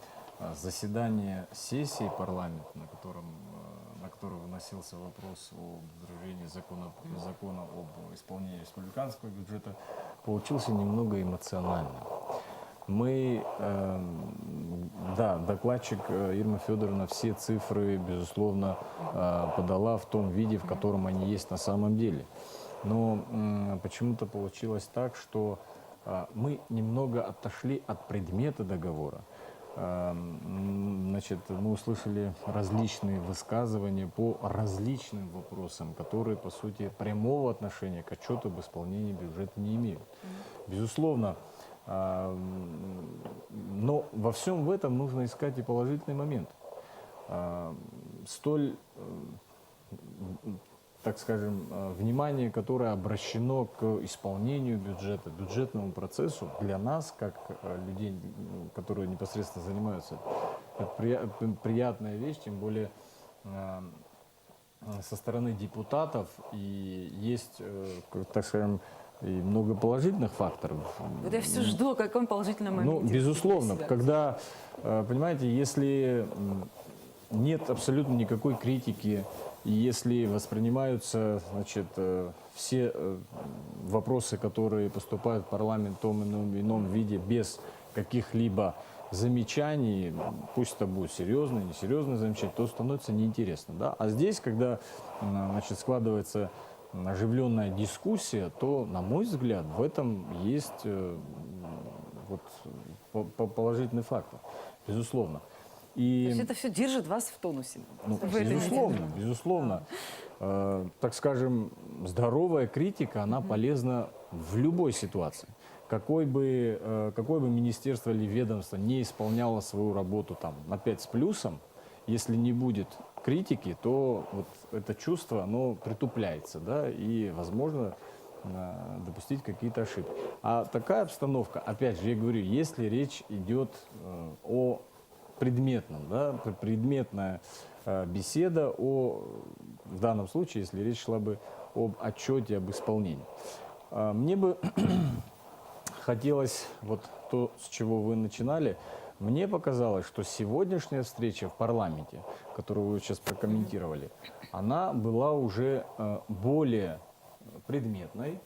заседание сессии парламента, на которое выносился вопрос о возвращении закона об исполнении республиканского бюджета, получился немного эмоциональным. Да, докладчик Ирма Федоровна все цифры, безусловно, подала в том виде, в котором они есть на самом деле. Но почему-то получилось так, что мы немного отошли от предмета договора. Значит, мы услышали различные высказывания по различным вопросам, которые, по сути, прямого отношения к отчету об исполнении бюджета не имеют. Безусловно, но во всем в этом нужно искать и положительный момент. Столь, так скажем, внимание, которое обращено к исполнению бюджета, бюджетному процессу, для нас, как людей, которые непосредственно занимаются, это приятная вещь, тем более со стороны депутатов, и есть, так скажем, и много положительных факторов. Вот я все жду, о каком положительном моменте. Ну, безусловно, когда, понимаете, если нет абсолютно никакой критики, и если воспринимаются, значит, все вопросы, которые поступают в парламент в том или ином виде, без каких-либо замечаний, пусть это будет серьезное, несерьезное замечание, то становится неинтересно. Да? А здесь, когда, значит, складывается оживленная дискуссия, то, на мой взгляд, в этом есть положительный фактор, безусловно. И, То есть это все держит вас в тонусе? Безусловно. Так скажем, здоровая критика, она полезна в любой ситуации. Какое бы министерство или ведомство не исполняло свою работу там, на 5 с плюсом, если не будет критики, то вот это чувство, оно притупляется, да, и, возможно, допустить какие-то ошибки. А такая обстановка, опять же, я говорю, если речь идет о предметном, да, предметная беседа в данном случае, если речь шла бы об отчете, об исполнении. Мне бы хотелось, вот то, с чего вы начинали, мне показалось, что сегодняшняя встреча в парламенте, которую вы сейчас прокомментировали, она была уже более предметной.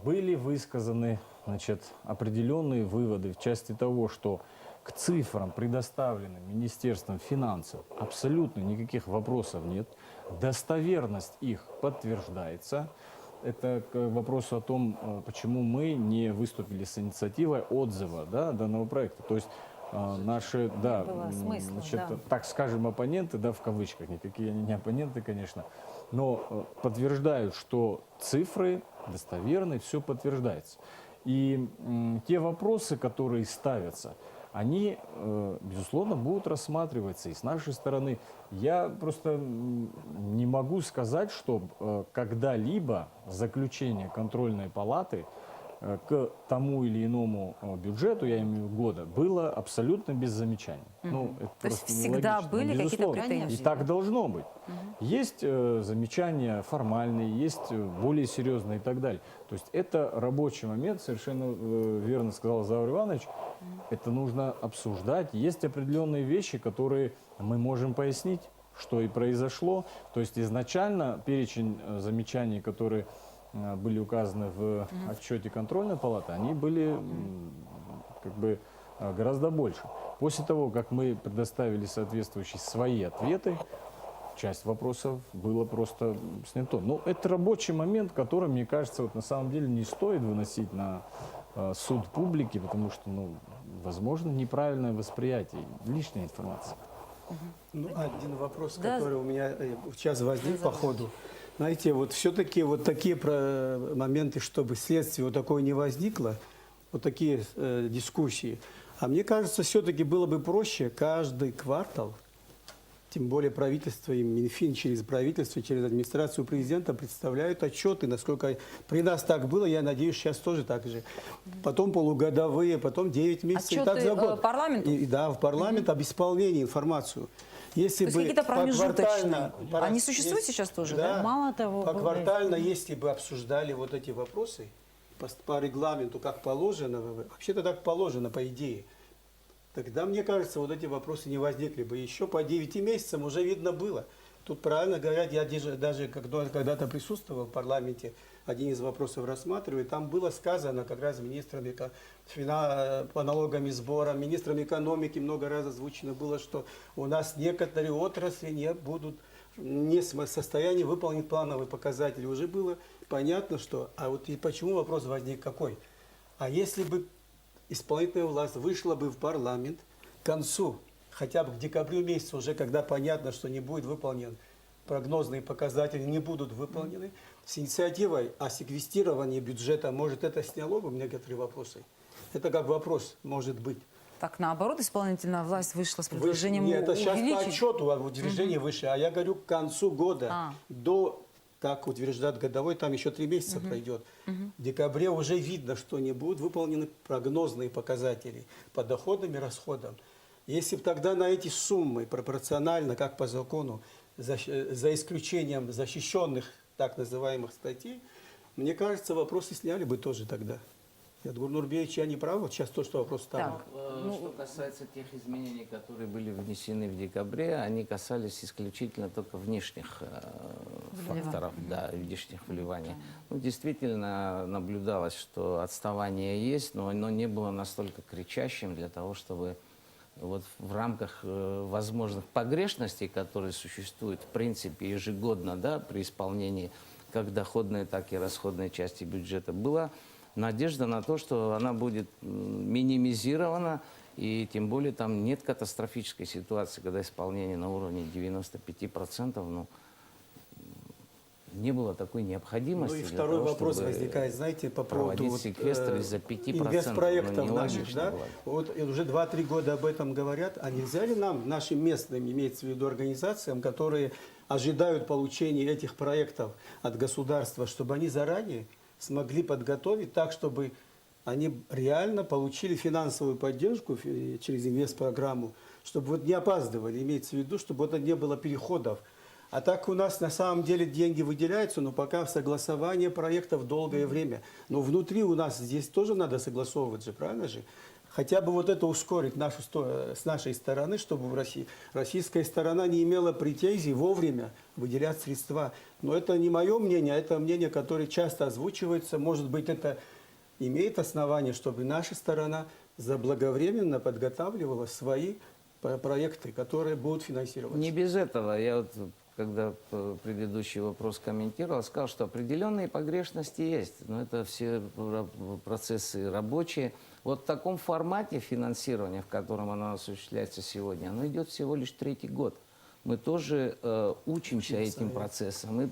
Были высказаны, значит, определенные выводы в части того, что к цифрам, предоставленным Министерством финансов, абсолютно никаких вопросов нет. Достоверность их подтверждается. Это к вопросу о том, почему мы не выступили с инициативой отзыва, да, данного проекта. То есть наши, да, было смысла, значит, да. так скажем, оппоненты, да, в кавычках, никакие они не оппоненты, конечно, но подтверждают, что цифры достоверны, все подтверждается. И те вопросы, которые ставятся, они, безусловно, будут рассматриваться и с нашей стороны. Я просто не могу сказать, что когда-либо заключение контрольной палаты к тому или иному бюджету, я имею в виду года, было абсолютно без замечаний. Ну, это То есть просто всегда нелогично. были какие-то Безусловно. претензии? И так должно быть. Есть замечания формальные, есть более серьезные и так далее. То есть это рабочий момент, совершенно верно сказал Заур Иванович, это нужно обсуждать. Есть определенные вещи, которые мы можем пояснить, что и произошло. То есть изначально перечень замечаний, которые были указаны в отчете контрольной палаты, они были как бы гораздо больше. После того, как мы предоставили соответствующие свои ответы, часть вопросов было просто снято. Но это рабочий момент, который, мне кажется, вот на самом деле не стоит выносить на суд публики, потому что, ну, возможно, неправильное восприятие, лишняя информация. Ну, один вопрос, Да. который у меня сейчас возник по ходу. Знаете, вот все-таки вот такие моменты, чтобы следствие вот такое не возникло, вот такие дискуссии. А мне кажется, все-таки было бы проще каждый квартал, тем более правительство и Минфин через правительство, через администрацию президента представляют отчеты, насколько при нас так было, я надеюсь, сейчас тоже так же. Потом полугодовые, потом 9 месяцев, и так Отчеты, за год. парламенту? Да, в парламент об исполнении информацию. Если То есть бы какие-то промежуточные. поквартально- Они существуют сейчас тоже, да? Мало того, поквартально, если бы обсуждали вот эти вопросы по регламенту, как положено, вообще-то так положено, по идее, тогда, мне кажется, вот эти вопросы не возникли бы. Еще по 9 месяцам уже видно было. Тут правильно говорят, я даже когда-то присутствовал в парламенте, один из вопросов рассматриваю, там было сказано как раз министрами по налогам и сборам, министром экономики много раз озвучено было, что у нас некоторые отрасли не будут не в состоянии выполнить плановые показатели. Уже было понятно, что... А вот и почему вопрос возник какой? А если бы исполнительная власть вышла бы в парламент к концу, хотя бы к декабрю месяцу, уже когда понятно, что не будет выполнен, прогнозные показатели не будут выполнены, с инициативой о секвестировании бюджета, может, это сняло бы некоторые вопросы? Это как вопрос, может быть. Так, наоборот, исполнительная власть вышла с предложением Нет, это сейчас по увеличить. отчету о движении выше, а я говорю к концу года, до, как утверждает годовой, там еще 3 месяца пройдет. В декабре уже видно, что не будут выполнены прогнозные показатели по доходам и расходам. Если бы тогда на эти суммы пропорционально, как по закону, за исключением защищенных так называемых статей, мне кажется, вопросы сняли бы тоже тогда. Эдгар Нурбеевич, я не прав? Вот сейчас то, что вопрос ставлю. Так. Что касается тех изменений, которые были внесены в декабре, они касались исключительно только внешних факторов, да, внешних вливаний. Ну, действительно наблюдалось, что отставание есть, но оно не было настолько кричащим для того, чтобы вот в рамках возможных погрешностей, которые существуют в принципе ежегодно, да, при исполнении как доходной, так и расходной части бюджета, была надежда на то, что она будет минимизирована, и тем более там нет катастрофической ситуации, когда исполнение на уровне 95%, ну, не было такой необходимости. Ну и для второй того, вопрос чтобы возникает, знаете, по поводу проводить секвестр из-за 5%. инвестпроектов Ну, наших, нелогично да? было. Вот и уже 2-3 года об этом говорят. А нельзя ли нам, нашим местным, имеется в виду организациям, которые ожидают получения этих проектов от государства, чтобы они заранее смогли подготовить так, чтобы они реально получили финансовую поддержку через инвестпрограмму, чтобы вот не опаздывали, имеется в виду, чтобы вот не было переходов. А так у нас на самом деле деньги выделяются, но пока согласование проектов долгое время. Но внутри у нас здесь тоже надо согласовывать же, правильно же? Хотя бы вот это ускорить с нашей стороны, чтобы в России, российская сторона не имела претензий вовремя выделять средства. Но это не мое мнение, это мнение, которое часто озвучивается. Может быть, это имеет основание, чтобы наша сторона заблаговременно подготавливала свои проекты, которые будут финансироваться. Не без этого. Я вот, когда предыдущий вопрос комментировал, сказал, что определенные погрешности есть. Но это все процессы рабочие. Вот в таком формате финансирования, в котором оно осуществляется сегодня, оно идет всего лишь 3-й год. Мы тоже учимся этим процессам. Мы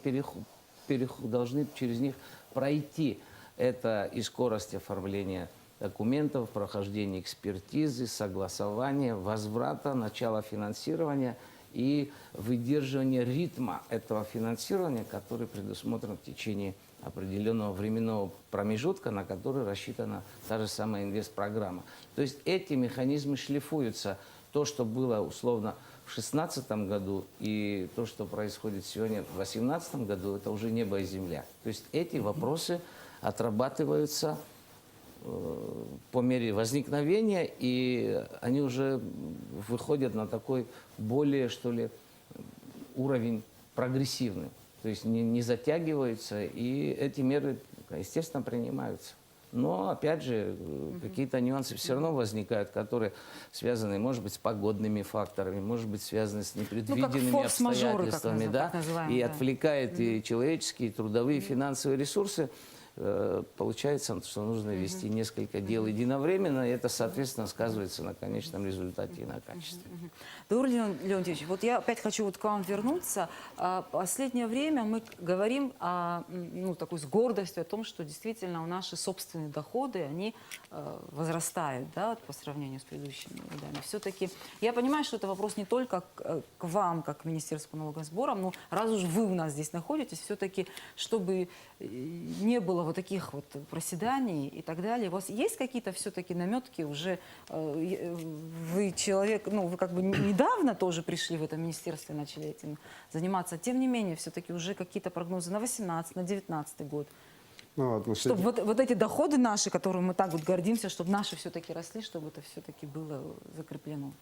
должны через них пройти. Это и скорость оформления документов, прохождение экспертизы, согласования, возврата, начала финансирования и выдерживание ритма этого финансирования, который предусмотрен в течение определенного временного промежутка, на который рассчитана та же самая инвестпрограмма. То есть эти механизмы шлифуются. То, что было условно в 2016 году и то, что происходит сегодня в 2018 году, это уже небо и земля. То есть эти вопросы отрабатываются по мере возникновения, и они уже выходят на такой более, что ли, уровень прогрессивный. То есть не затягиваются, и эти меры, естественно, принимаются. Но, опять же, какие-то нюансы все равно возникают, которые связаны, может быть, с погодными факторами, может быть, связаны с непредвиденными форс-мажоры, как обстоятельствами, да, называемые, и да. отвлекает и человеческие, и трудовые, и финансовые ресурсы. Получается, что нужно вести несколько дел единовременно, и это, соответственно, сказывается на конечном результате и на качестве. Даурен Леонтьевич, вот я опять хочу вот к вам вернуться. Последнее время мы говорим такой с гордостью о том, что действительно наши собственные доходы, они возрастают, да, по сравнению с предыдущими годами. Все-таки я понимаю, что это вопрос не только к вам, как к Министерству по налоговым сборам, но раз уж вы у нас здесь находитесь, все-таки, чтобы не было вот таких вот проседаний и так далее. У вас есть какие-то все-таки наметки уже? Вы человек, вы как бы недавно тоже пришли в это министерство и начали этим заниматься. Тем не менее, все-таки уже какие-то прогнозы на 18, на 19 год. Ну, вот мы с Чтобы вот эти доходы наши, которыми мы так вот гордимся, чтобы наши все-таки росли, чтобы это все-таки было закреплено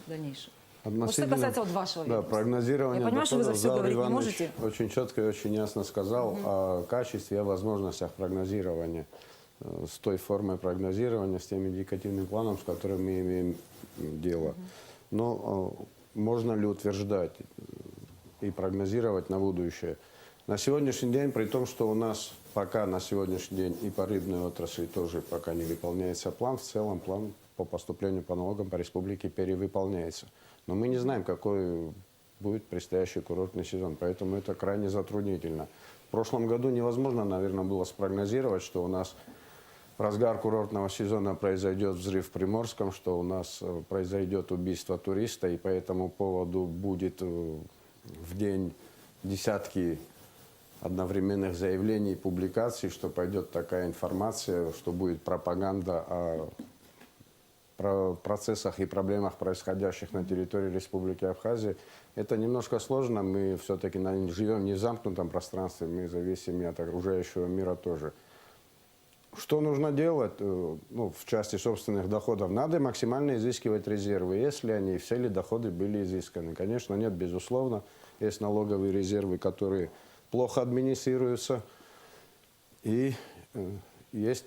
в дальнейшем. Вот что касается вот вашего Да, ведомства. прогнозирование Я понимаю, что вы за доходов все Заур говорить не Иванович можете. очень четко и очень ясно сказал о качестве и о возможностях прогнозирования, с той формой прогнозирования, с тем индикативным планом, с которым мы имеем дело. Но можно ли утверждать и прогнозировать на будущее? На сегодняшний день, при том, что у нас пока на сегодняшний день и по рыбной отрасли тоже пока не выполняется план, в целом план по поступлению по налогам по республике перевыполняется. Но мы не знаем, какой будет предстоящий курортный сезон, поэтому это крайне затруднительно. В прошлом году невозможно, наверное, было спрогнозировать, что у нас в разгар курортного сезона произойдет взрыв в Приморском, что у нас произойдет убийство туриста, и по этому поводу будет в день десятки одновременных заявлений и публикаций, что пойдет такая информация, что будет пропаганда о процессах и проблемах, происходящих на территории Республики Абхазия. Это немножко сложно. Мы все-таки живем не в замкнутом пространстве, мы зависим от окружающего мира тоже. Что нужно делать в части собственных доходов? Надо максимально изыскивать резервы, если они, все ли доходы были изысканы. Конечно, нет, безусловно. Есть налоговые резервы, которые плохо администрируются. И есть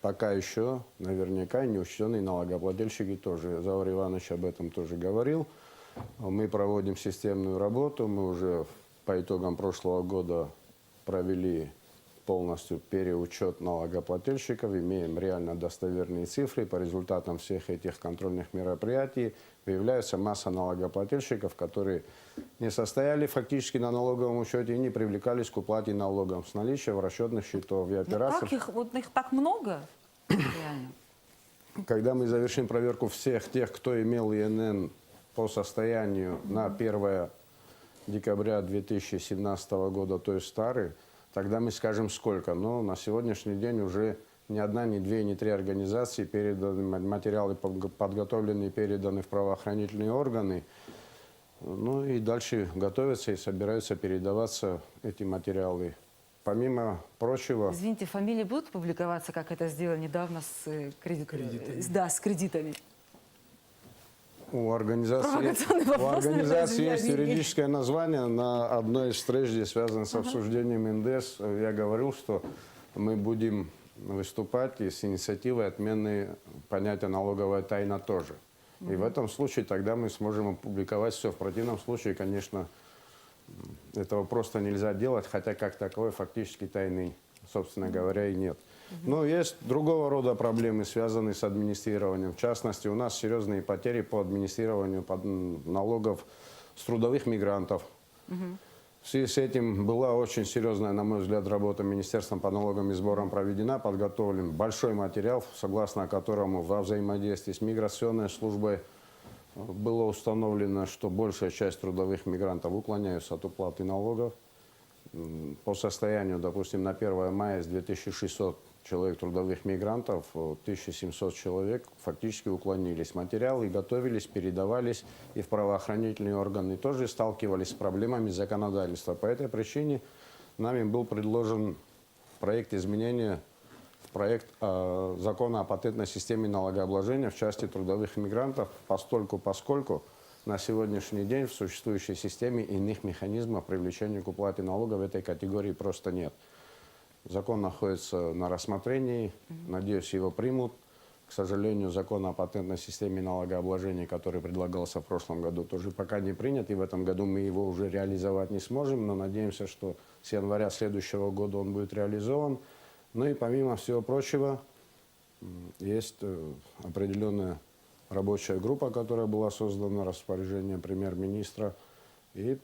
пока еще, наверняка, неучтенные налогоплательщики тоже. Заур Иванович об этом тоже говорил. Мы проводим системную работу. Мы уже по итогам прошлого года провели полностью переучет налогоплательщиков, имеем реально достоверные цифры. По результатам всех этих контрольных мероприятий выявляется масса налогоплательщиков, которые не состояли фактически на налоговом учете и не привлекались к уплате налогов с наличия в расчетных счетов и Ну, операций. как их, вот их так много? Реально. Когда мы завершим проверку всех тех, кто имел ИНН по состоянию на 1 декабря 2017 года, то есть старый, тогда мы скажем сколько. Но на сегодняшний день уже ни одна, ни две, ни три организации переданы, материалы подготовлены и переданы в правоохранительные органы. Ну и дальше готовятся и собираются передаваться эти материалы. Помимо прочего, Извините, фамилии будут публиковаться, как это сделали недавно с кредитами? Да, с кредитами. у организации, Провокационный вопрос, наверное, есть Евгений. юридическое название. На одной из встреч, где связано с обсуждением НДС, я говорил, что мы будем выступать и с инициативой отмены понятия налоговая тайна тоже. И в этом случае тогда мы сможем опубликовать все. В противном случае, конечно, этого просто нельзя делать, хотя как таковой фактически тайны, собственно говоря, и нет. Но есть другого рода проблемы, связанные с администрированием. В частности, у нас серьезные потери по администрированию налогов с трудовых мигрантов. В связи с этим была очень серьезная, на мой взгляд, работа Министерством по налогам и сборам проведена, подготовлен большой материал, согласно которому во взаимодействии с миграционной службой было установлено, что большая часть трудовых мигрантов уклоняются от уплаты налогов. По состоянию, допустим, на 1 мая из 2600 человек трудовых мигрантов, 1700 человек фактически уклонились. Материалы готовились, передавались, и в правоохранительные органы тоже сталкивались с проблемами законодательства. По этой причине нами был предложен проект изменения в проект закона о патентной системе налогообложения в части трудовых мигрантов, поскольку на сегодняшний день в существующей системе иных механизмов привлечения к уплате налогов в этой категории просто нет. Закон находится на рассмотрении, надеюсь, его примут. К сожалению, закон о патентной системе налогообложения, который предлагался в прошлом году, тоже пока не принят, и в этом году мы его уже реализовать не сможем, но надеемся, что с января следующего года он будет реализован. Ну и помимо всего прочего, есть определенная рабочая группа, которая была создана распоряжением премьер-министра, и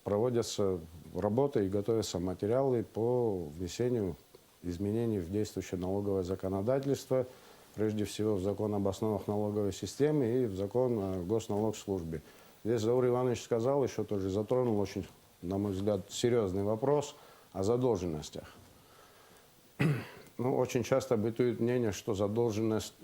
проводятся работы и готовятся материалы по внесению изменений в действующее налоговое законодательство, прежде всего в закон об основах налоговой системы и в закон о госналогслужбе. Здесь Заур Иванович сказал, еще тоже затронул очень, на мой взгляд, серьезный вопрос о задолженностях. Ну, очень часто бытует мнение, что задолженность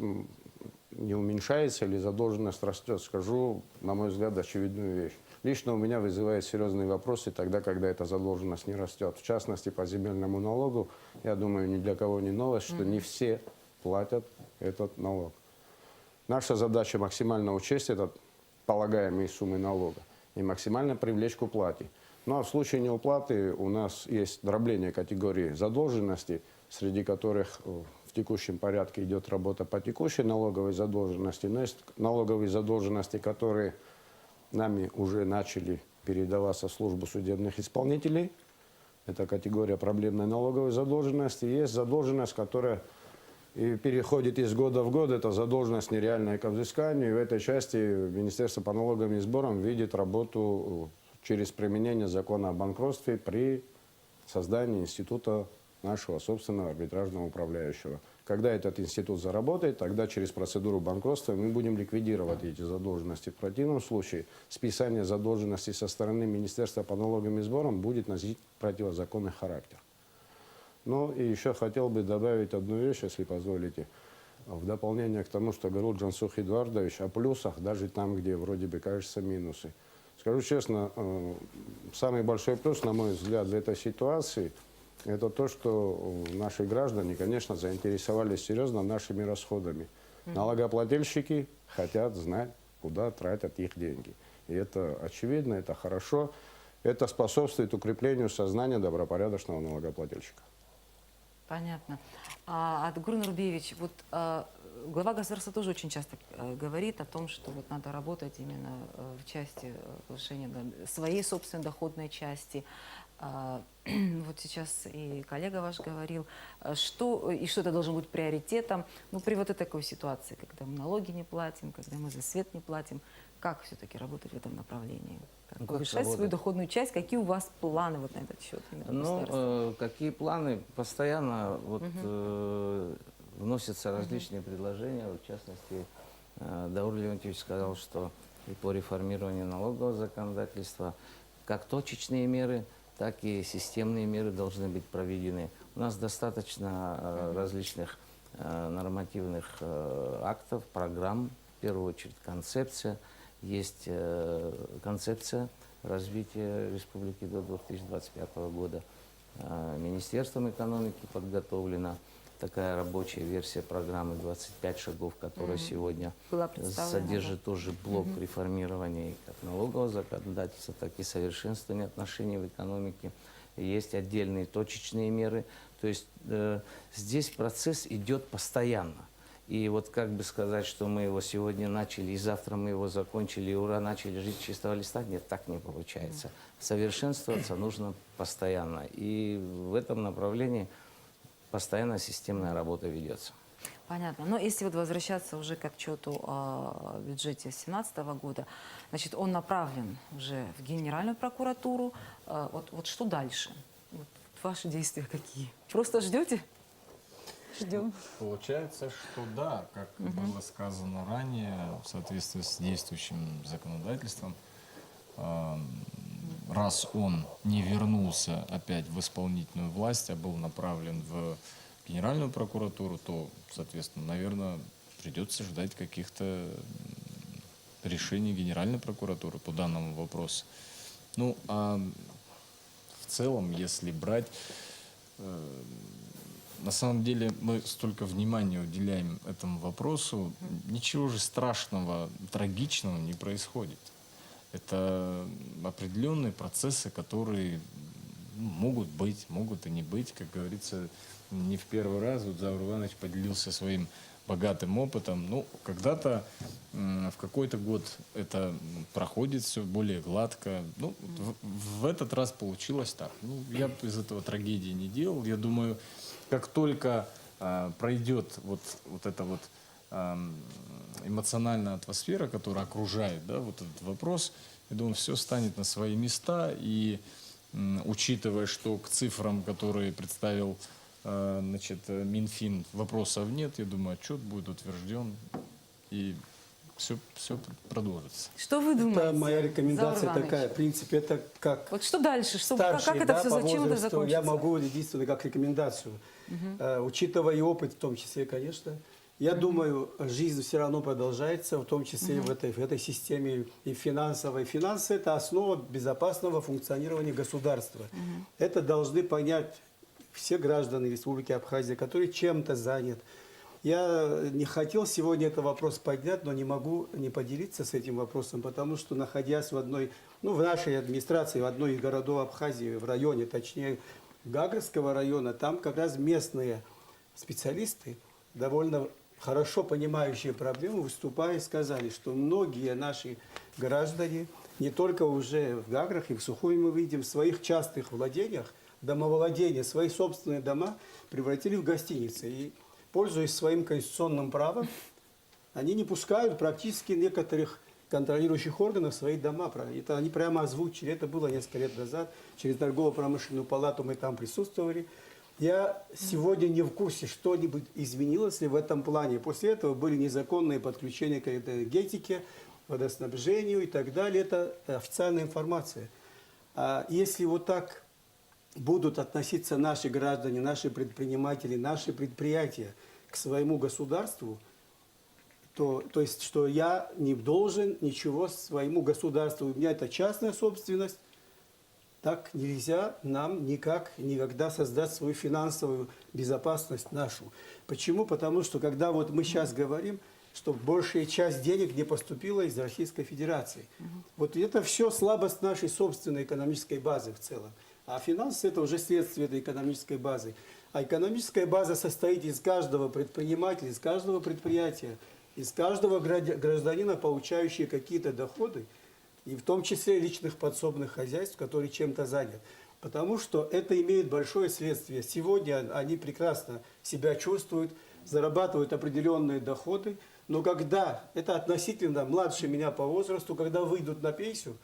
не уменьшается или задолженность растет. Скажу, на мой взгляд, очевидную вещь. Лично у меня вызывает серьезные вопросы тогда, когда эта задолженность не растет. В частности, по земельному налогу, я думаю, ни для кого не новость, что не все платят этот налог. Наша задача максимально учесть этот полагаемые суммы налога и максимально привлечь к уплате. Ну а в случае неуплаты у нас есть дробление категории задолженности, среди которых в текущем порядке идет работа по текущей налоговой задолженности, но есть налоговые задолженности, которые нами уже начали передаваться в службу судебных исполнителей. Это категория проблемной налоговой задолженности. Есть задолженность, которая и переходит из года в год. Это задолженность нереальная к взысканию. И в этой части Министерство по налогам и сборам видит работу через применение закона о банкротстве при создании института нашего собственного арбитражного управляющего. Когда этот институт заработает, тогда через процедуру банкротства мы будем ликвидировать эти задолженности. В противном случае списание задолженности со стороны Министерства по налогам и сборам будет носить противозаконный характер. Ну и еще хотел бы добавить одну вещь, если позволите, в дополнение к тому, что говорил Джансух Эдуардович о плюсах, даже там, где вроде бы кажется минусы. Скажу честно, самый большой плюс, на мой взгляд, в этой ситуации – это то, что наши граждане, конечно, заинтересовались серьезно нашими расходами. Налогоплательщики хотят знать, куда тратят их деньги. И это очевидно, это хорошо. Это способствует укреплению сознания добропорядочного налогоплательщика. Понятно. Адгур Нурбиевич, вот глава государства тоже очень часто говорит о том, что вот надо работать именно в части повышения своей собственной доходной части. Вот сейчас и коллега ваш говорил, что это должно быть приоритетом. Ну, при вот этой такой ситуации, когда мы налоги не платим, когда мы за свет не платим, как все-таки работать в этом направлении? Как Ну, как повышать свою работать? доходную часть? Какие у вас планы вот на этот счет? именно государства? Ну, какие планы? Постоянно вот, вносятся различные предложения. В частности, Даур Леонтьевич сказал, что и по реформированию налогового законодательства как точечные меры, так и системные меры должны быть проведены. У нас достаточно различных нормативных актов, программ, в первую очередь концепция. Есть концепция развития республики до 2025 года. Министерством экономики подготовлена такая рабочая версия программы «25 шагов», которая сегодня Была представлена, содержит тоже блок реформирования как налогового законодательства, так и совершенствования отношений в экономике. Есть отдельные точечные меры. То есть здесь процесс идет постоянно. И вот как бы сказать, что мы его сегодня начали, и завтра мы его закончили, и ура, начали жить с чистого листа, нет, так не получается. Совершенствоваться нужно постоянно. И в этом направлении постоянно системная работа ведется. Понятно. Но если вот возвращаться уже к отчету о бюджете 2017 года, значит, он направлен уже в Генеральную прокуратуру. Вот что дальше? Вот ваши действия какие? Просто ждете? Ждем. Получается, что да, как было сказано ранее, в соответствии с действующим законодательством, раз он не вернулся опять в исполнительную власть, а был направлен в Генеральную прокуратуру, то, соответственно, наверное, придется ждать каких-то решений Генеральной прокуратуры по данному вопросу. Ну, а в целом, если брать, на самом деле мы столько внимания уделяем этому вопросу, ничего же страшного, трагичного не происходит. Это определенные процессы, которые могут быть, могут и не быть. Как говорится, не в первый раз. Вот Заур Иванович поделился своим богатым опытом. Ну, когда-то, в какой-то год это проходит все более гладко. Ну, в этот раз получилось так. Ну, я бы из этого трагедии не делал. Я думаю, как только пройдет вот эта вот эмоциональная атмосфера, которая окружает, да, вот этот вопрос, я думаю, все станет на свои места. И учитывая, что к цифрам, которые представил Минфин, вопросов нет, я думаю, отчет будет утвержден и все продолжится. Что вы думаете? Это моя рекомендация Заур такая. В принципе, это как Вот что дальше? Как старший, это да, все, по зачем это возрасту, закончится? я могу единственное как рекомендацию, учитывая и опыт в том числе, конечно. Я думаю, жизнь все равно продолжается, в том числе в этой системе и финансовой. Финансы – это основа безопасного функционирования государства. Это должны понять все граждане Республики Абхазия, которые чем-то заняты. Я не хотел сегодня этот вопрос поднять, но не могу не поделиться с этим вопросом, потому что, находясь в нашей администрации, в одной из городов Абхазии, в районе, точнее, Гагрского района, там как раз местные специалисты, довольно хорошо понимающие проблему, выступая, сказали, что многие наши граждане, не только уже в Гаграх и в Сухуми мы видим, в своих частных владениях, домовладения, свои собственные дома превратили в гостиницы. И, пользуясь своим конституционным правом, они не пускают практически некоторых контролирующих органов в свои дома. Это они прямо озвучили. Это было несколько лет назад. Через торгово-промышленную палату мы там присутствовали. Я сегодня не в курсе, что-нибудь изменилось ли в этом плане. После этого были незаконные подключения к энергетике, водоснабжению и так далее. Это официальная информация. А если вот так будут относиться наши граждане, наши предприниматели, наши предприятия к своему государству, то есть, что я не должен ничего своему государству, у меня это частная собственность, так нельзя нам никогда создать свою финансовую безопасность нашу. Почему? Потому что когда вот мы сейчас говорим, что большая часть денег не поступила из Российской Федерации. Вот это все слабость нашей собственной экономической базы в целом. А финансы – это уже следствие этой экономической базы. А экономическая база состоит из каждого предпринимателя, из каждого предприятия, из каждого гражданина, получающего какие-то доходы, и в том числе личных подсобных хозяйств, которые чем-то заняты. Потому что это имеет большое следствие. Сегодня они прекрасно себя чувствуют, зарабатывают определенные доходы, но когда, это относительно младше меня по возрасту, когда выйдут на пенсию,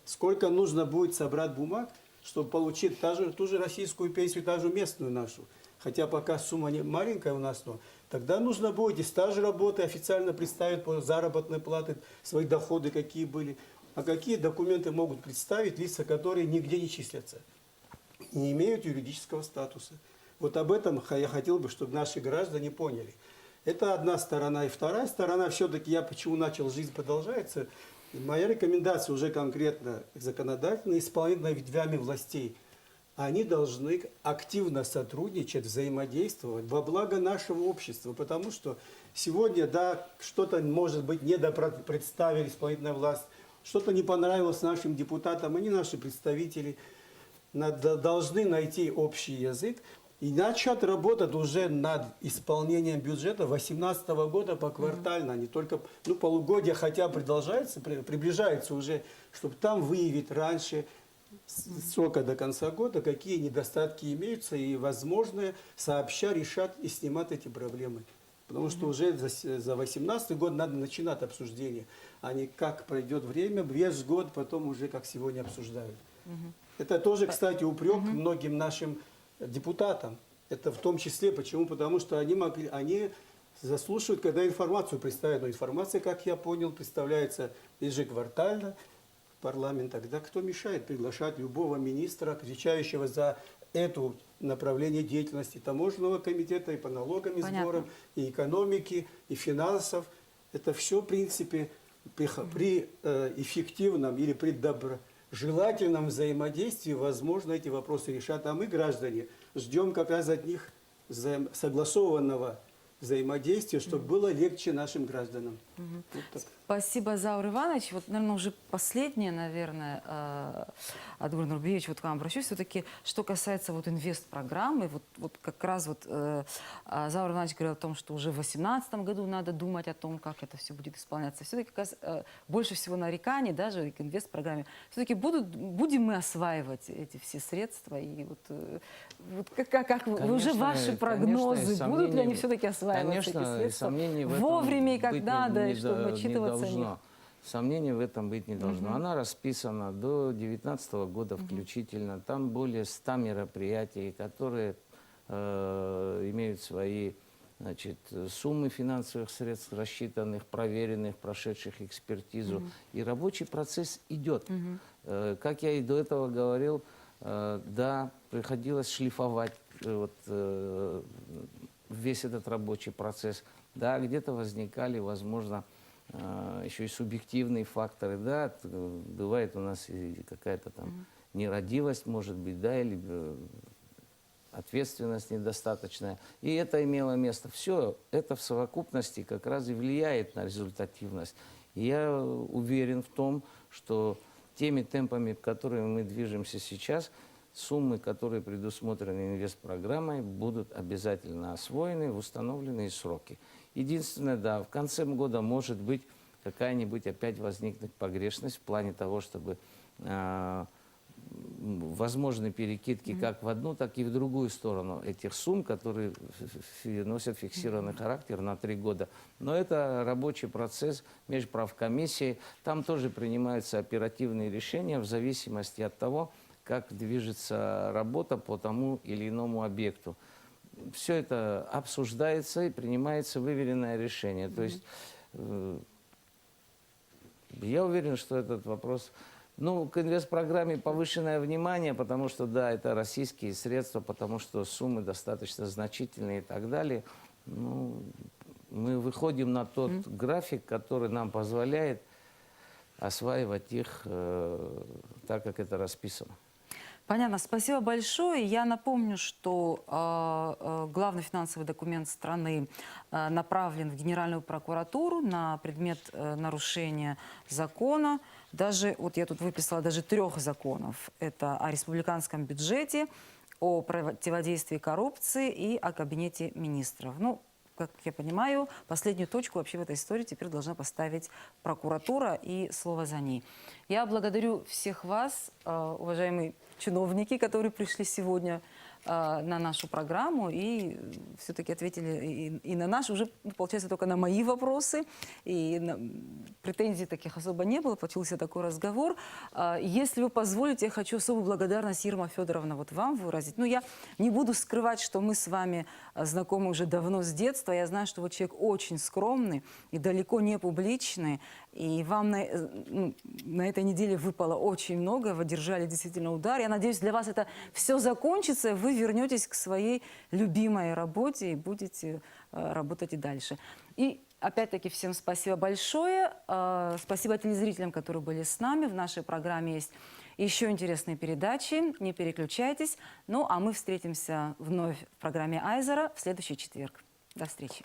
сколько нужно будет собрать бумаг, чтобы получить ту же российскую пенсию, та же местную нашу. Хотя пока сумма не маленькая у нас, но тогда нужно будет и стаж работы официально представить по заработной плате, свои доходы какие были. А какие документы могут представить лица, которые нигде не числятся, не имеют юридического статуса. Вот об этом я хотел бы, чтобы наши граждане поняли. Это одна сторона. И вторая сторона, все-таки я почему начал «Жизнь продолжается», моя рекомендация уже конкретно законодательной, исполнительной ветвями властей. Они должны активно сотрудничать, взаимодействовать во благо нашего общества. Потому что сегодня, да, что-то, может быть, недопредставили исполнительная власть, что-то не понравилось нашим депутатам, они наши представители должны найти общий язык и начать работать уже над исполнением бюджета 2018 года поквартально, не только полугодие, хотя продолжается, приближается уже, чтобы там выявить раньше срока до конца года, какие недостатки имеются, и, возможно, сообща решать и снимать эти проблемы. Потому что уже за 2018 год надо начинать обсуждение, а не как пройдет время, весь год, потом уже как сегодня обсуждают. Это тоже, кстати, упрек многим нашим депутатам. Это в том числе, почему? Потому что они заслушивают, когда информацию представят. Но информация, как я понял, представляется ежеквартально в парламент. Тогда кто мешает приглашать любого министра, отвечающего за это направление деятельности таможенного комитета и по налогам и сборам, и экономики, и финансов. Это все, в принципе, при эффективном или при желательном взаимодействии, возможно, эти вопросы решат. А мы, граждане, ждем как раз от них согласованного взаимодействия, чтобы было легче нашим гражданам. Вот так. Спасибо, Заур Иванович. Вот, наверное, уже последнее, наверное, Адгур Нурбиевич, вот к вам обращусь. Все-таки, что касается вот инвест-программы, вот как раз вот Заур Иванович говорил о том, что уже в 2018 году надо думать о том, как это все будет исполняться. Все-таки как раз, больше всего нареканий даже к инвест-программе. Все-таки будем мы осваивать эти все средства? И вот как уже ваши прогнозы, будут ли они все-таки осваиваться, эти средства? Вовремя и как надо, и чтобы отчитываться о них. Сомнений в этом быть не должно. Она расписана до 2019 года включительно. Там более 100 мероприятий, которые имеют свои, значит, суммы финансовых средств, рассчитанных, проверенных, прошедших экспертизу. И рабочий процесс идет. Как я и до этого говорил, да, приходилось шлифовать весь этот рабочий процесс. Да, где-то возникали, возможно, еще и субъективные факторы. Да, бывает у нас и какая-то там нерадивость, может быть, да, или ответственность недостаточная. И это имело место. Все это в совокупности как раз и влияет на результативность. И я уверен в том, что теми темпами, которыми мы движемся сейчас, суммы, которые предусмотрены инвестпрограммой, будут обязательно освоены в установленные сроки. Единственное, да, в конце года может быть какая-нибудь опять возникнуть погрешность в плане того, чтобы возможны перекидки как в одну, так и в другую сторону этих сумм, которые носят фиксированный характер на 3 года. Но это рабочий процесс межправкомиссии. Там тоже принимаются оперативные решения в зависимости от того, как движется работа по тому или иному объекту. Все это обсуждается и принимается выверенное решение. То есть я уверен, что этот вопрос... Ну, к инвестпрограмме повышенное внимание, потому что, да, это российские средства, потому что суммы достаточно значительные и так далее. Ну, мы выходим на тот график, который нам позволяет осваивать их так, как это расписано. Понятно, спасибо большое. Я напомню, что главный финансовый документ страны направлен в Генеральную прокуратуру на предмет нарушения закона даже, вот я тут выписала даже 3 законов. Это о республиканском бюджете, о противодействии коррупции и о кабинете министров. Ну, как я понимаю, последнюю точку вообще в этой истории теперь должна поставить прокуратура, и слово за ней. Я благодарю всех вас, уважаемые чиновники, которые пришли сегодня на нашу программу и все-таки ответили и на наши, уже, получается, только на мои вопросы. И претензий таких особо не было, получился такой разговор. Если вы позволите, я хочу особую благодарность, Ирма Федоровна, вот вам выразить. Ну, я не буду скрывать, что мы с вами знакомы уже давно с детства. Я знаю, что вы человек очень скромный и далеко не публичный. И вам на этой неделе выпало очень много, вы держали действительно удар. Я надеюсь, для вас это все закончится, вы вернетесь к своей любимой работе и будете работать и дальше. И опять-таки всем спасибо большое. Спасибо телезрителям, которые были с нами. В нашей программе есть еще интересные передачи. Не переключайтесь. Ну, а мы встретимся вновь в программе Айзера в следующий четверг. До встречи.